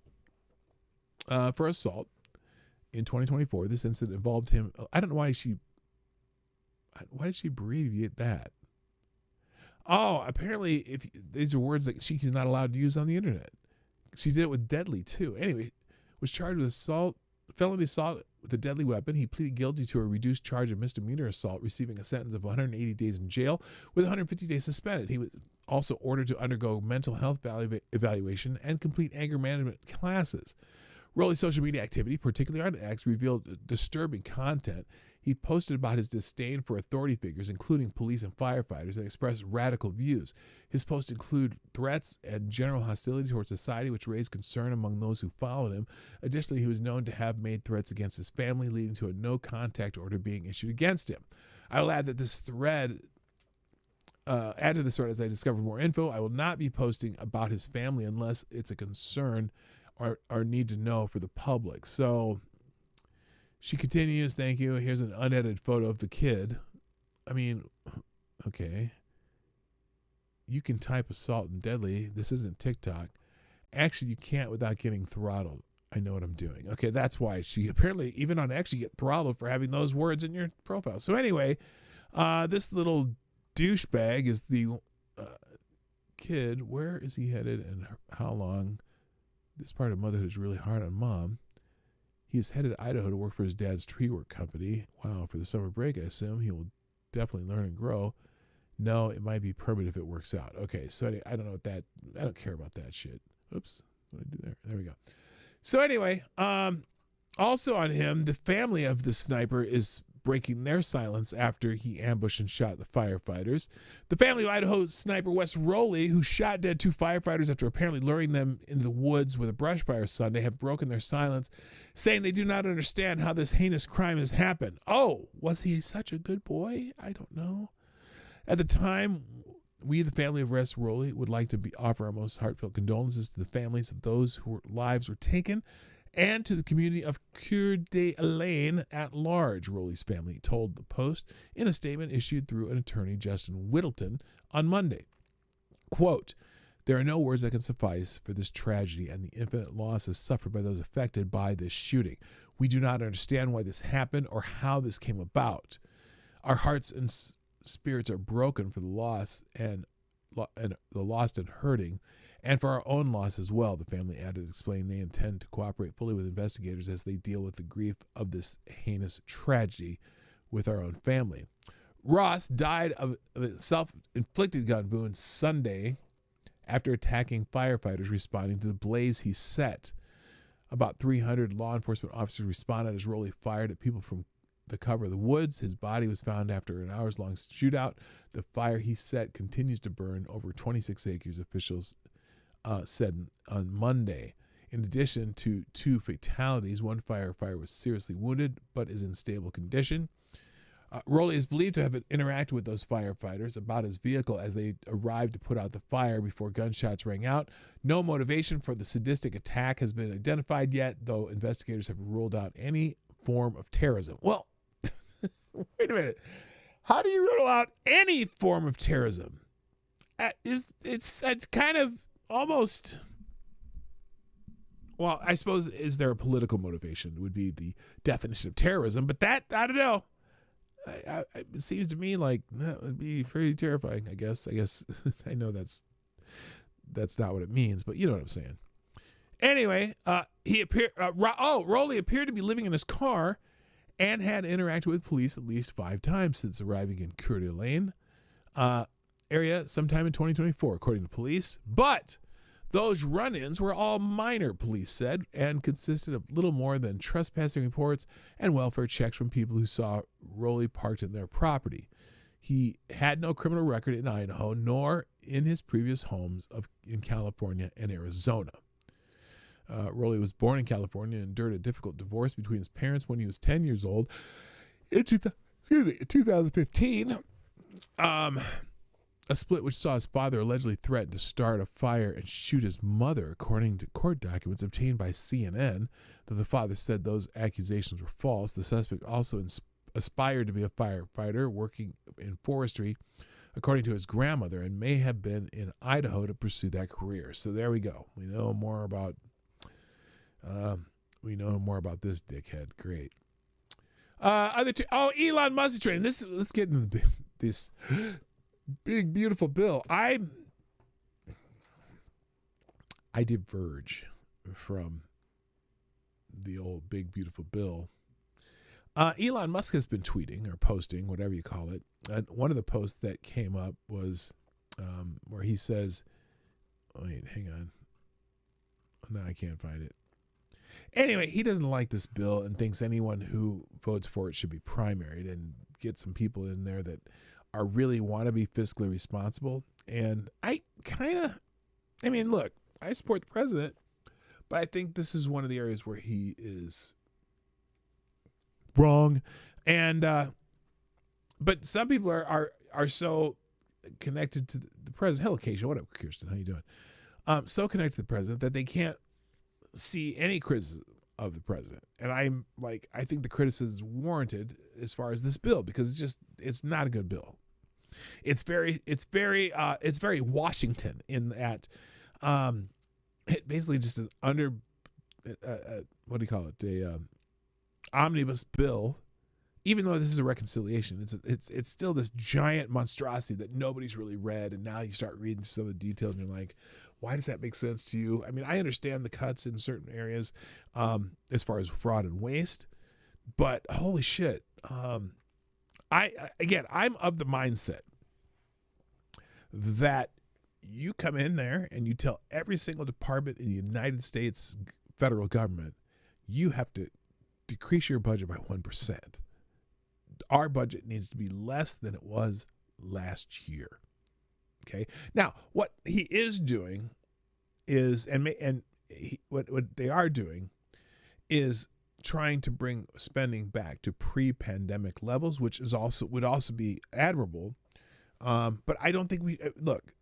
for assault in 2024. This incident involved him. I don't know why did she abbreviate that? Oh, apparently if these are words that she's not allowed to use on the internet. She did it with deadly too. Anyway, was charged with felony assault with a deadly weapon. He pleaded guilty to a reduced charge of misdemeanor assault, receiving a sentence of 180 days in jail with 150 days suspended. He was also ordered to undergo mental health evaluation and complete anger management classes. Roley's social media activity, particularly on X, revealed disturbing content. He posted about his disdain for authority figures, including police and firefighters, and expressed radical views. His posts include threats and general hostility towards society, which raised concern among those who followed him. Additionally, he was known to have made threats against his family, leading to a no-contact order being issued against him. I will add that this thread add to this thread as I discover more info. I will not be posting about his family unless it's a concern or need to know for the public. So she continues, thank you. Here's an unedited photo of the kid. I mean, okay. You can type assault and deadly. This isn't TikTok. Actually, you can't without getting throttled. I know what I'm doing. Okay, that's why she apparently, even on X, you get throttled for having those words in your profile. So anyway, this little douchebag is the kid. Where is he headed and how long? This part of motherhood is really hard on mom. He is headed to Idaho to work for his dad's tree work company. Wow, for the summer break, I assume. He will definitely learn and grow. No, it might be permanent if it works out. Okay, so I don't know what that, I don't care about that shit. Oops, what did I do there? There we go. So anyway, also on him, the family of the sniper is breaking their silence after he ambushed and shot the firefighters. The family of Idaho sniper Wes Roley, who shot dead 2 firefighters after apparently luring them into the woods with a brush fire Sunday, have broken their silence, saying they do not understand how this heinous crime has happened. Oh, was he such a good boy? I don't know. At the time, we, the family of Wes Roley, would like to offer our most heartfelt condolences to the families of those whose lives were taken and to the community of Coeur d'Alene at large, Roley's family told the Post in a statement issued through an attorney, Justin Whittleton, on Monday. Quote, There are no words that can suffice for this tragedy and the infinite losses suffered by those affected by this shooting. We do not understand why this happened or how this came about. Our hearts and spirits are broken for the loss and the lost and hurting, and for our own loss as well, the family added, explaining they intend to cooperate fully with investigators as they deal with the grief of this heinous tragedy with our own family. Ross died of a self-inflicted gun wound Sunday after attacking firefighters responding to the blaze he set. About 300 law enforcement officers responded as Rowley fired at people from the cover of the woods. His body was found after an hours-long shootout. The fire he set continues to burn over 26 acres, officials said on Monday. In addition to 2 fatalities, one firefighter was seriously wounded but is in stable condition. Rowley is believed to have interacted with those firefighters about his vehicle as they arrived to put out the fire before gunshots rang out. No motivation for the sadistic attack has been identified yet, though investigators have ruled out any form of terrorism. Well, wait a minute. How do you rule out any form of terrorism? It's kind of almost... Well, I suppose, is there a political motivation would be the definition of terrorism, but that, I don't know. It seems to me like that would be very terrifying. I guess I know that's not what it means, but you know what I'm saying. Anyway, Rowley appeared to be living in his car and had interacted with police at least 5 times since arriving in Coeur d'Alene area sometime in 2024, according to police. But those run-ins were all minor, police said, and consisted of little more than trespassing reports and welfare checks from people who saw Rowley parked in their property. He had no criminal record in Idaho, nor in his previous homes in California and Arizona. Rowley was born in California and endured a difficult divorce between his parents when he was 10 years old. In 2015, a split which saw his father allegedly threaten to start a fire and shoot his mother, according to court documents obtained by CNN. Though the father said those accusations were false, the suspect also aspired to be a firefighter working in forestry, according to his grandmother, and may have been in Idaho to pursue that career. So there we go. We know more about this dickhead. Great. Elon Musk is training. Let's get into this big beautiful bill. I diverge from the old big beautiful bill. Elon Musk has been tweeting or posting, whatever you call it. And one of the posts that came up was where he says, wait, hang on. No, I can't find it. Anyway, he doesn't like this bill and thinks anyone who votes for it should be primaried and get some people in there that are really want to be fiscally responsible. And look, I support the president, but I think this is one of the areas where he is wrong. And but some people are so connected to the president. Hello, Keisha. What up, Kirsten? How you doing? So connected to the president that they can't see any criticism of the president. And I'm like, I think the criticism is warranted as far as this bill, because it's not a good bill. It's very Washington in that it basically just an what do you call it? A omnibus bill. Even though this is a reconciliation, it's still this giant monstrosity that nobody's really read, and now you start reading some of the details and you're like, why does that make sense to you? I mean, I understand the cuts in certain areas as far as fraud and waste, but holy shit. I'm of the mindset that you come in there and you tell every single department in the United States federal government, you have to decrease your budget by 1%. Our budget needs to be less than it was last year. Okay. Now, what he is doing is, what they are doing is trying to bring spending back to pre-pandemic levels, which would also be admirable. But I don't think look,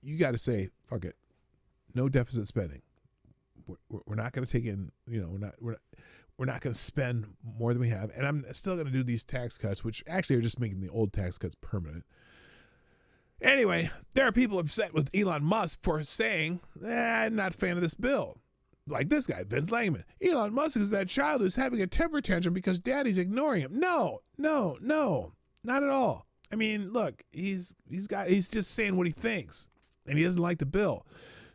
you got to say, fuck it. No deficit spending. We're not going to take in, we're not going to spend more than we have. And I'm still going to do these tax cuts, which actually are just making the old tax cuts permanent. Anyway, there are people upset with Elon Musk for saying, I'm not a fan of this bill. Like this guy, Vince Langman. Elon Musk is that child who's having a temper tantrum because daddy's ignoring him. No, not at all. I mean, look, he's just saying what he thinks, and he doesn't like the bill.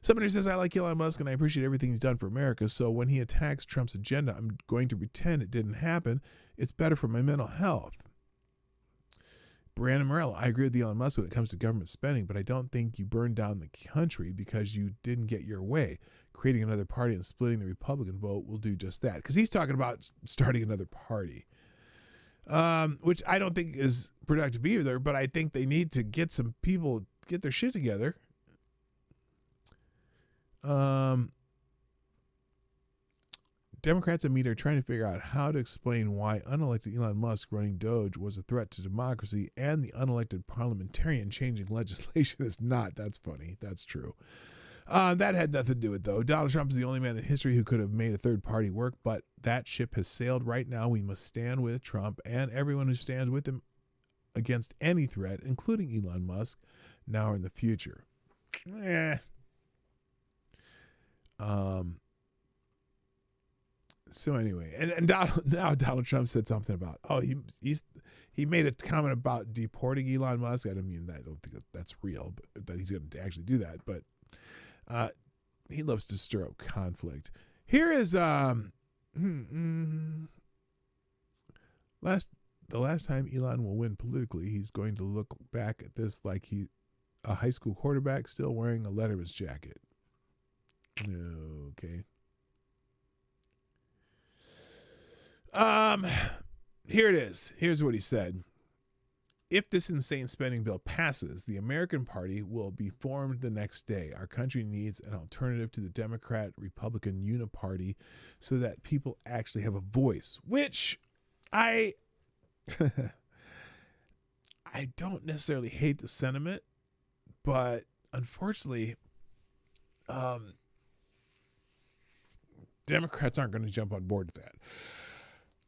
Somebody says, I like Elon Musk and I appreciate everything he's done for America, so when he attacks Trump's agenda, I'm going to pretend it didn't happen. It's better for my mental health. Brandon Morello, I agree with Elon Musk when it comes to government spending, but I don't think you burn down the country because you didn't get your way. Creating another party and splitting the Republican vote will do just that. Because he's talking about starting another party, which I don't think is productive either, but I think they need to get some people, get their shit together. Democrats and media are trying to figure out how to explain why unelected Elon Musk running Doge was a threat to democracy and the unelected parliamentarian changing legislation is not. That's funny. That's true. That had nothing to do with it, though. Donald Trump is the only man in history who could have made a third party work, but that ship has sailed right now. We must stand with Trump and everyone who stands with him against any threat, including Elon Musk, now or in the future. So anyway, and Donald Trump said something about, he made a comment about deporting Elon Musk. I don't think that's real, but that he's going to actually do that. But he loves to stir up conflict. Here is the last time Elon will win politically, he's going to look back at this like he's a high school quarterback still wearing a Letterman's jacket. Okay. Here it is. Here's what he said. If this insane spending bill passes, the American Party will be formed the next day. Our country needs an alternative to the Democrat-Republican uniparty so that people actually have a voice, which I don't necessarily hate the sentiment, but unfortunately, Democrats aren't going to jump on board with that.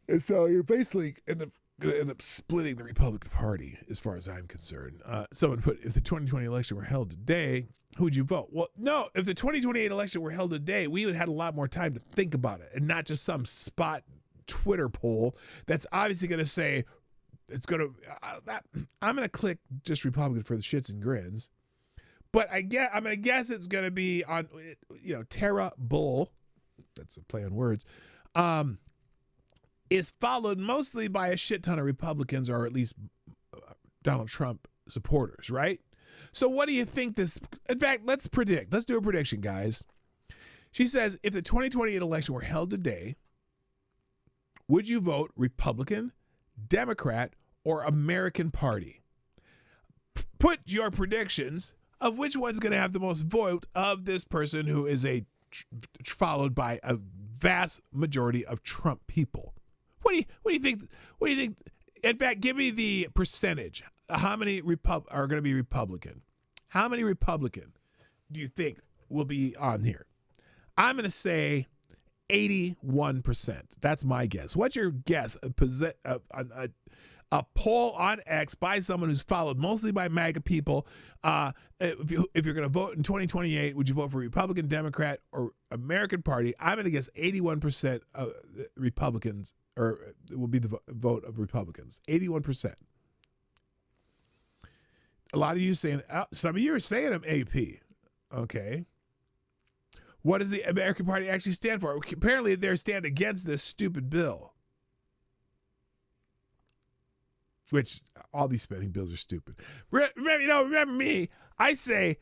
And so you're basically going to end up splitting the Republican Party, as far as I'm concerned. Someone put, if the 2020 election were held today, who would you vote? Well, no, if the 2028 election were held today, we would have had a lot more time to think about it and not just some spot Twitter poll that's obviously going to say, it's going to, I'm going to click just Republican for the shits and grins. But I'm going to guess it's going to be on, Tara Bull, that's a play on words, is followed mostly by a shit ton of Republicans, or at least Donald Trump supporters, right? So what do you think this, in fact, let's do a prediction, guys. She says, if the 2028 election were held today, would you vote Republican, Democrat, or American Party? Put your predictions of which one's going to have the most vote of this person who is followed by a vast majority of Trump people. What do you think? What do you think? In fact, give me the percentage. How many are going to be Republican? How many Republican do you think will be on here? I'm going to say 81%. That's my guess. What's your guess? A poll on X by someone who's followed mostly by MAGA people. If you're going to vote in 2028, would you vote for Republican, Democrat, or American Party? I'm going to guess 81% of Republicans, or it will be the vote of Republicans. 81%. A lot of you saying, some of you are saying I'm AP. Okay. What does the American Party actually stand for? Apparently they stand against this stupid bill. Which all these spending bills are stupid. Remember me, I say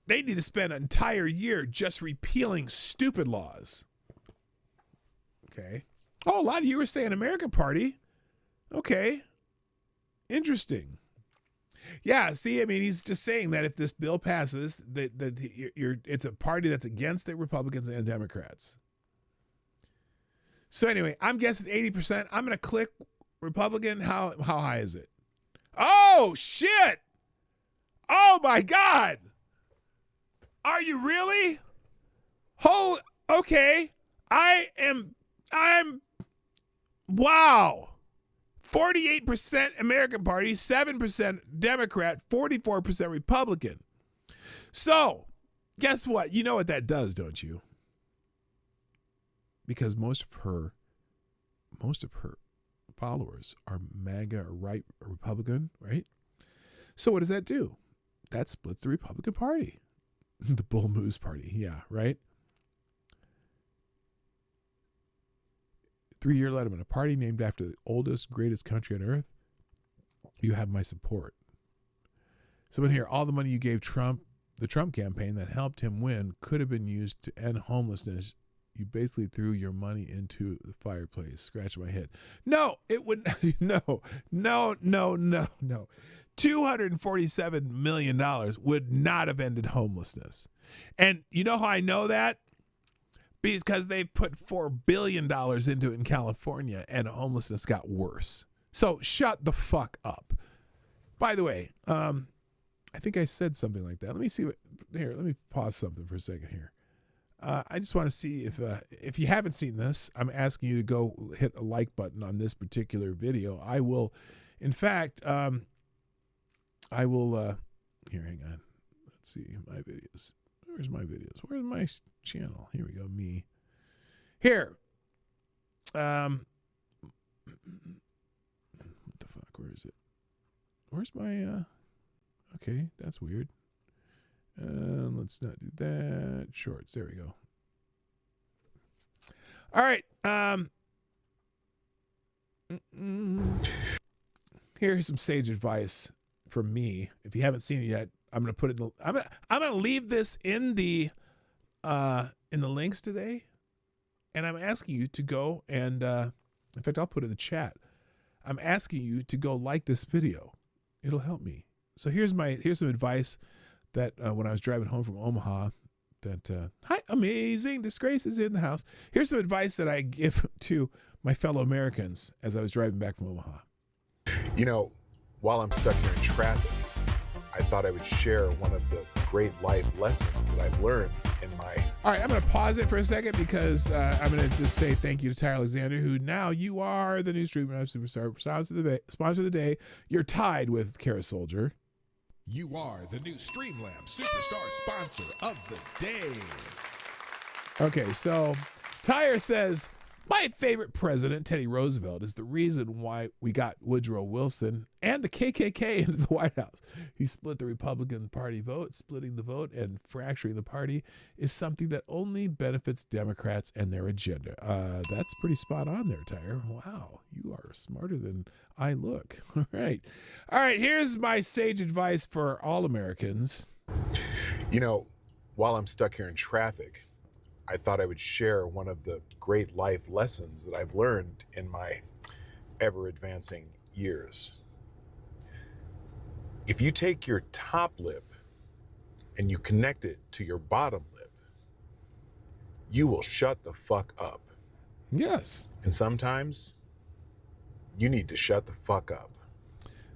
they need to spend an entire year just repealing stupid laws. Okay. Oh, a lot of you are saying American Party. Okay. Interesting. Yeah, see, I mean, he's just saying that if this bill passes, that it's a party that's against the Republicans and Democrats. So anyway, I'm guessing 80%. I'm going to click Republican. How high is it? Oh, shit. Oh, my God. Are you really? Oh, okay. I'm, wow. 48% American Party, 7% Democrat, 44% Republican. So, guess what? You know what that does, don't you? Because most of her followers are MAGA or right or Republican, right? So what does that do? That splits the Republican Party. The Bull Moose Party, yeah, right? 3-year Letterman, a party named after the oldest, greatest country on earth. You have my support. Someone here, all the money you gave Trump, the Trump campaign that helped him win, could have been used to end homelessness. You basically threw your money into the fireplace. Scratch my head. No, it would no. $247 million would not have ended homelessness. And you know how I know that? Because they put $4 billion into it in California and homelessness got worse. So shut the fuck up. By the way, I think I said something like that. Let me see what, here, let me pause something for a second here. I just want to see if you haven't seen this, I'm asking you to go hit a like button on this particular video. I will, in fact, here, hang on. Let's see, my videos. Where's my videos? Where's my channel? Here we go, me. Here. What the fuck? Where is it? Where's my, okay, that's weird. Let's not do that. Shorts. There we go. All right. Here's some sage advice from me. If you haven't seen it yet, I'm gonna put it. I'm gonna leave this in the links today, and I'm asking you to go and in fact, I'll put it in the chat. I'm asking you to go like this video. It'll help me. So here's some advice that when I was driving home from Omaha, that hi, amazing disgrace is in the house. Here's some advice that I give to my fellow Americans as I was driving back from Omaha. You know, while I'm stuck here in traffic, I thought I would share one of the great life lessons that I've learned in my... All right, I'm going to pause it for a second because I'm going to just say thank you to Ty Alexander, who now you are the new Streamlabs Superstar sponsor of the day. You're tied with Kara Soldier. You are the new Streamlabs Superstar sponsor of the day. Okay, so Tyre says, my favorite president, Teddy Roosevelt, is the reason why we got Woodrow Wilson and the KKK into the White House. He split the Republican Party vote. Splitting the vote and fracturing the party is something that only benefits Democrats and their agenda. That's pretty spot on there, Tyre. Wow, you are smarter than I look. All right. Here's my sage advice for all Americans. You know, while I'm stuck here in traffic, I thought I would share one of the great life lessons that I've learned in my ever-advancing years. If you take your top lip and you connect it to your bottom lip, you will shut the fuck up. Yes. And sometimes you need to shut the fuck up.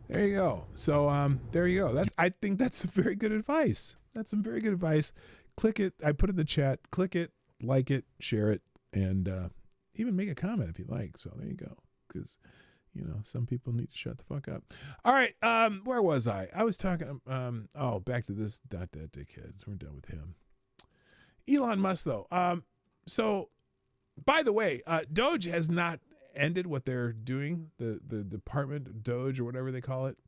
There you go. So there you go. I think that's some very good advice. That's some very good advice. Click it. I put it in the chat. Click it, like it, share it, and even make a comment if you like. So there you go. Because, you know, some people need to shut the fuck up. All right. Where was I? I was talking. Back to this dickhead. We're done with him. Elon Musk, though. So, by the way, Doge has not ended what they're doing. The department, Doge, or whatever they call it.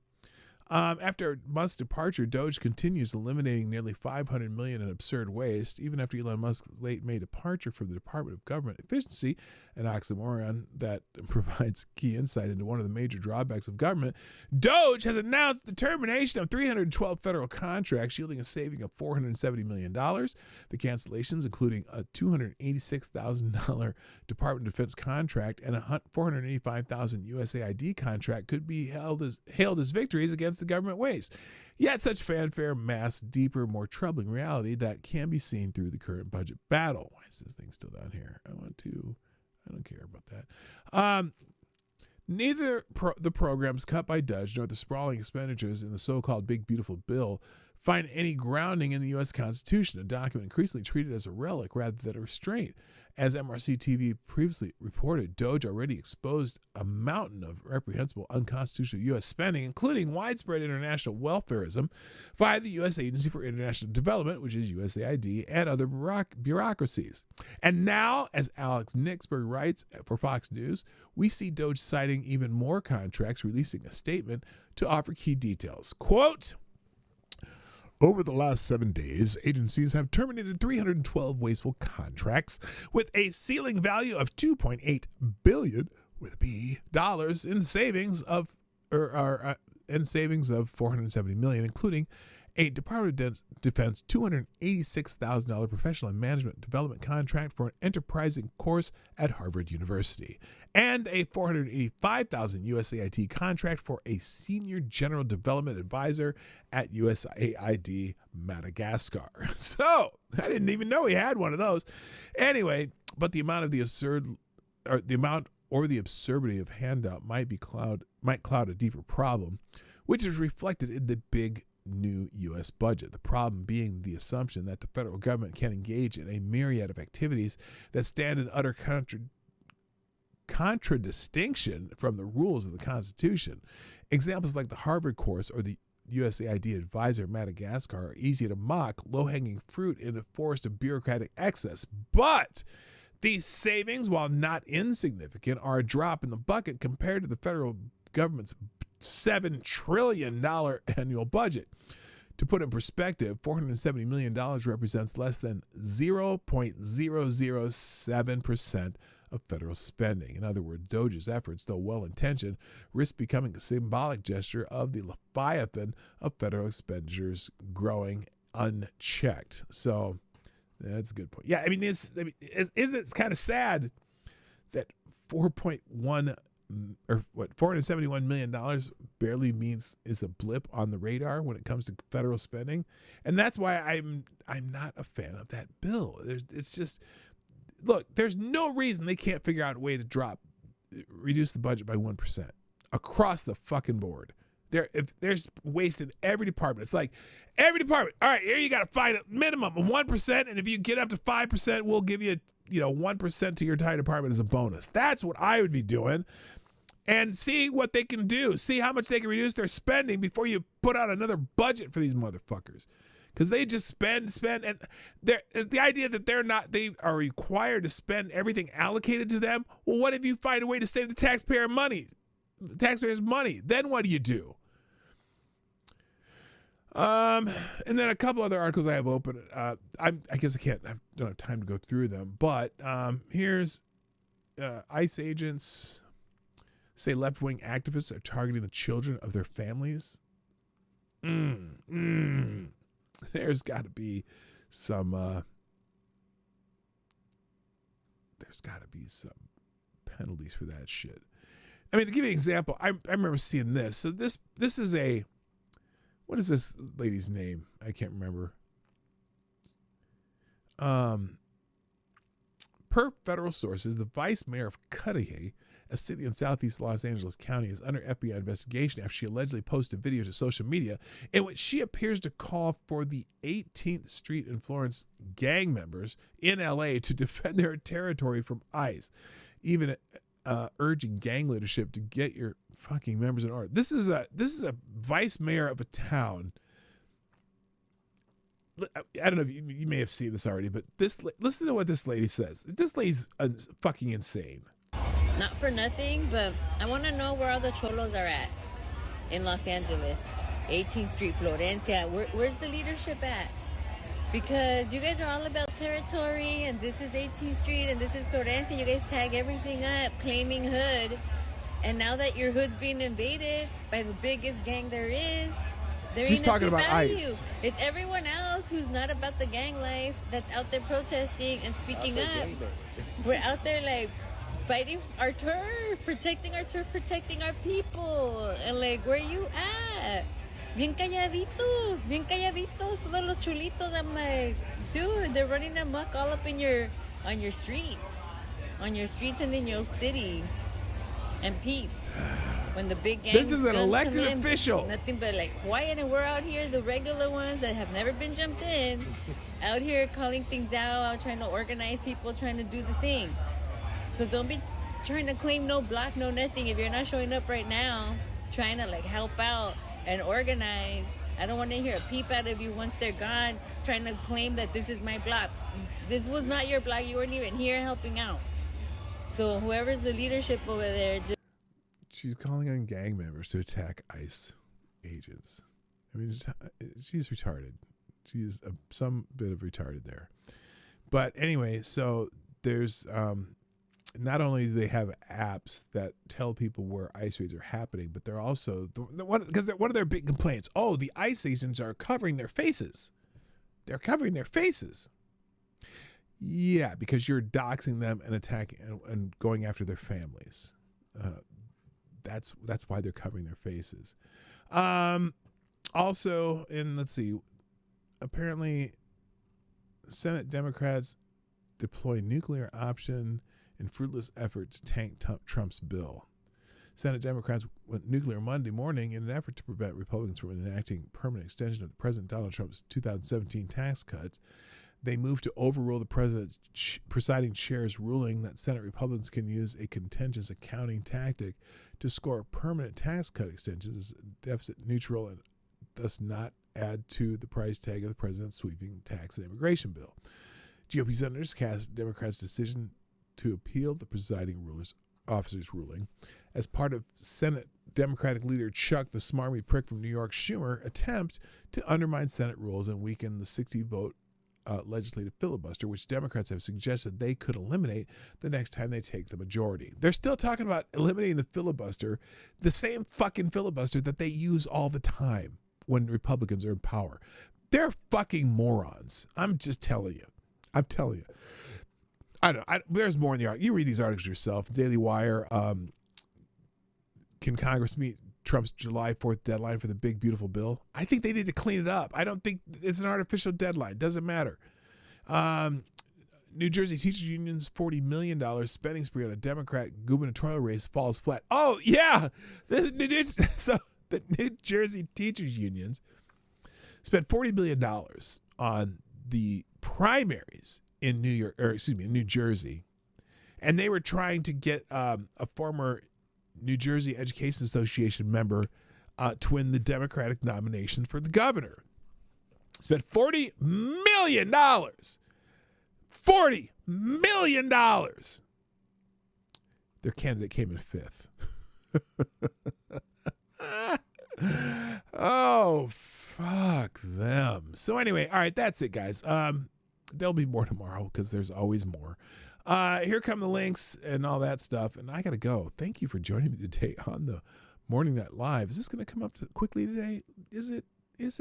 After Musk's departure, Doge continues eliminating nearly $500 million in absurd waste, even after Elon Musk's late May departure from the Department of Government Efficiency, an oxymoron that provides key insight into one of the major drawbacks of government. Doge has announced the termination of 312 federal contracts, yielding a saving of $470 million. The cancellations, including a $286,000 Department of Defense contract and a $485,000 USAID contract, could be hailed as victories against the government waste. Yet such fanfare masks deeper, more troubling reality that can be seen through the current budget battle. Why is this thing still down here? I don't care about that. Neither the programs cut by Doge nor the sprawling expenditures in the so-called Big Beautiful Bill find any grounding in the U.S. Constitution, a document increasingly treated as a relic rather than a restraint. As MRC TV previously reported, Doge already exposed a mountain of reprehensible unconstitutional U.S. spending, including widespread international welfarism via the U.S. Agency for International Development, which is USAID, and other bureaucracies. And now, as Alex Nixberg writes for Fox News, we see Doge citing even more contracts, releasing a statement to offer key details. Quote, over the last 7 days, agencies have terminated 312 wasteful contracts with a ceiling value of $2.8 billion with a B dollars in savings of $470 million, including a Department of Defense $286,000 professional and management development contract for an enterprising course at Harvard University, and a $485,000 USAID contract for a senior general development advisor at USAID Madagascar. So I didn't even know he had one of those. Anyway, but the amount of the absurdity of handout might cloud a deeper problem, which is reflected in the big new U.S. budget. The problem being the assumption that the federal government can engage in a myriad of activities that stand in utter contradistinction from the rules of the Constitution. Examples like the Harvard course or the USAID advisor Madagascar are easy to mock, low-hanging fruit in a forest of bureaucratic excess. But these savings, while not insignificant, are a drop in the bucket compared to the federal government's $7 trillion annual budget. To put in perspective, $470 million represents less than 0.007% of federal spending. In other words, Doge's efforts, though well-intentioned, risk becoming a symbolic gesture of the leviathan of federal expenditures growing unchecked. So that's a good point. Yeah, it's kind of sad that $471 million barely is a blip on the radar when it comes to federal spending, and that's why I'm not a fan of that bill. There's no reason they can't figure out a way to reduce the budget by 1% across the fucking board. There's waste in every department. It's like every department. All right, here you got to find a minimum of 1%, and if you get up to 5%, we'll give you 1% to your entire department as a bonus. That's what I would be doing. And see what they can do. See how much they can reduce their spending before you put out another budget for these motherfuckers. Because they just spend, and the idea that they are required to spend everything allocated to them. Well, what if you find a way to save the taxpayer's money? Then what do you do? And then a couple other articles I have open. I guess I don't have time to go through them, but here's ICE agents say left-wing activists are targeting the children of their families. There's got to be some penalties for that shit. To give you an example, I remember seeing this. So this is what is this lady's name? I can't remember. Per federal sources, the vice mayor of Cudahy, a city in southeast Los Angeles County, is under FBI investigation after she allegedly posted video to social media in which she appears to call for the 18th Street and Florence gang members in LA to defend their territory from ICE, even urging gang leadership to get your fucking members in order. This is a vice mayor of a town. I don't know if you may have seen this already, but listen to what this lady says. This lady's fucking insane. Not for nothing, but I want to know where all the cholos are at in Los Angeles. 18th Street, Florencia. Where's the leadership at? Because you guys are all about territory, and this is 18th Street, and this is Florencia. You guys tag everything up, claiming hood. And now that your hood's being invaded by the biggest gang there is, she's talking about ICE. It's everyone else who's not about the gang life that's out there protesting and speaking up. We're out there fighting our turf, protecting our people. And where you at? Bien calladitos, todos los chulitos. I'm like, dude, they're running amok all up on your streets and in your city. And peep. when the big gang. This is an elected official. Nothing but like quiet, and we're out here, the regular ones that have never been jumped in, out here calling things out trying to organize people, trying to do the thing. So don't be trying to claim no block, no nothing. If you're not showing up right now, trying to like help out and organize, I don't want to hear a peep out of you once they're gone, trying to claim that this is my block. This was not your block. You weren't even here helping out. So whoever's the leadership over there, she's calling on gang members to attack ICE agents. I mean, she's retarded. She's some bit of retarded there. But anyway, so there's not only do they have apps that tell people where ICE raids are happening, but they're also because one of their big complaints. Oh, the ICE agents are covering their faces. They're covering their faces. Yeah, because you're doxing them and attacking and going after their families. That's why they're covering their faces. Also, and let's see, apparently, Senate Democrats deploy nuclear option in fruitless effort to tank Trump's bill. Senate Democrats went nuclear Monday morning in an effort to prevent Republicans from enacting permanent extension of President Donald Trump's 2017 tax cuts. They moved to overrule the president's presiding chair's ruling that Senate Republicans can use a contentious accounting tactic to score permanent tax cut extensions as deficit neutral and thus not add to the price tag of the president's sweeping tax and immigration bill. GOP senators cast Democrats' decision to appeal the presiding officer's ruling as part of Senate Democratic leader Chuck the smarmy prick from New York Schumer attempt to undermine Senate rules and weaken the 60-vote legislative filibuster, which Democrats have suggested they could eliminate the next time they take the majority. They're still talking about eliminating the filibuster, the same fucking filibuster that they use all the time when Republicans are in power. They're fucking morons. I'm just telling you. I'm telling you. There's more in the article. You read these articles yourself. Daily Wire. Can Congress meet Trump's July 4th deadline for the big, beautiful bill? I think they need to clean it up. I don't think it's an artificial deadline. Doesn't matter. New Jersey teachers union's $40 million spending spree on a Democrat gubernatorial race falls flat. Oh, yeah. So the New Jersey teachers unions spent $40 million on the primaries in New Jersey. And they were trying to get a former New Jersey Education Association member to win the Democratic nomination for the governor. Spent $40 million. $40 million. Their candidate came in fifth. Oh, fuck them. So anyway, all right, that's it, guys. There'll be more tomorrow because there's always more. Here come the links and all that stuff. And I got to go. Thank you for joining me today on the Morning Night Live. Is this going to come up quickly today? Is it?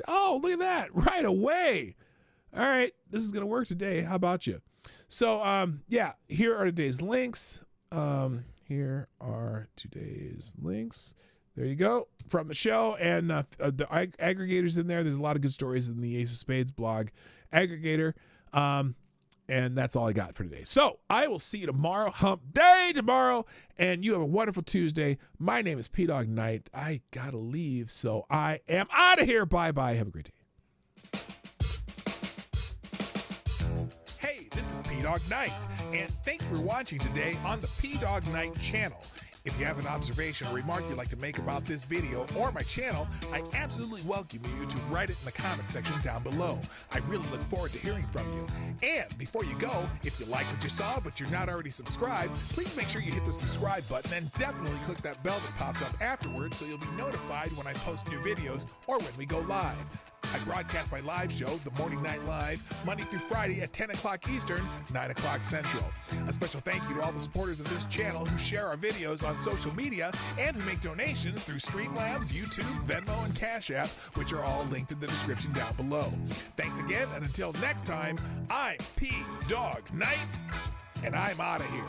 Oh, look at that. Right away. All right. This is going to work today. How about you? So, yeah, here are today's links. Here are today's links. There you go. From the show and the aggregators in there. There's a lot of good stories in the Ace of Spades blog aggregator. And that's all I got for today. So I will see you tomorrow, hump day tomorrow, and you have a wonderful Tuesday. My name is Dawg Knight. I got to leave, so I am out of here. Bye-bye. Have a great day. Hey, this is Dawg Knight, and thank you for watching today on the Dawg Knight Channel. If you have an observation or remark you'd like to make about this video or my channel, I absolutely welcome you to write it in the comment section down below. I really look forward to hearing from you. And before you go, if you like what you saw but you're not already subscribed, please make sure you hit the subscribe button and definitely click that bell that pops up afterwards so you'll be notified when I post new videos or when we go live. I broadcast my live show, The Morning Night Live, Monday through Friday at 10 o'clock Eastern, 9 o'clock Central. A special thank you to all the supporters of this channel who share our videos on social media and who make donations through Streamlabs, YouTube, Venmo, and Cashapp, which are all linked in the description down below. Thanks again, and until next time, I'm Dawg Knight, and I'm out of here.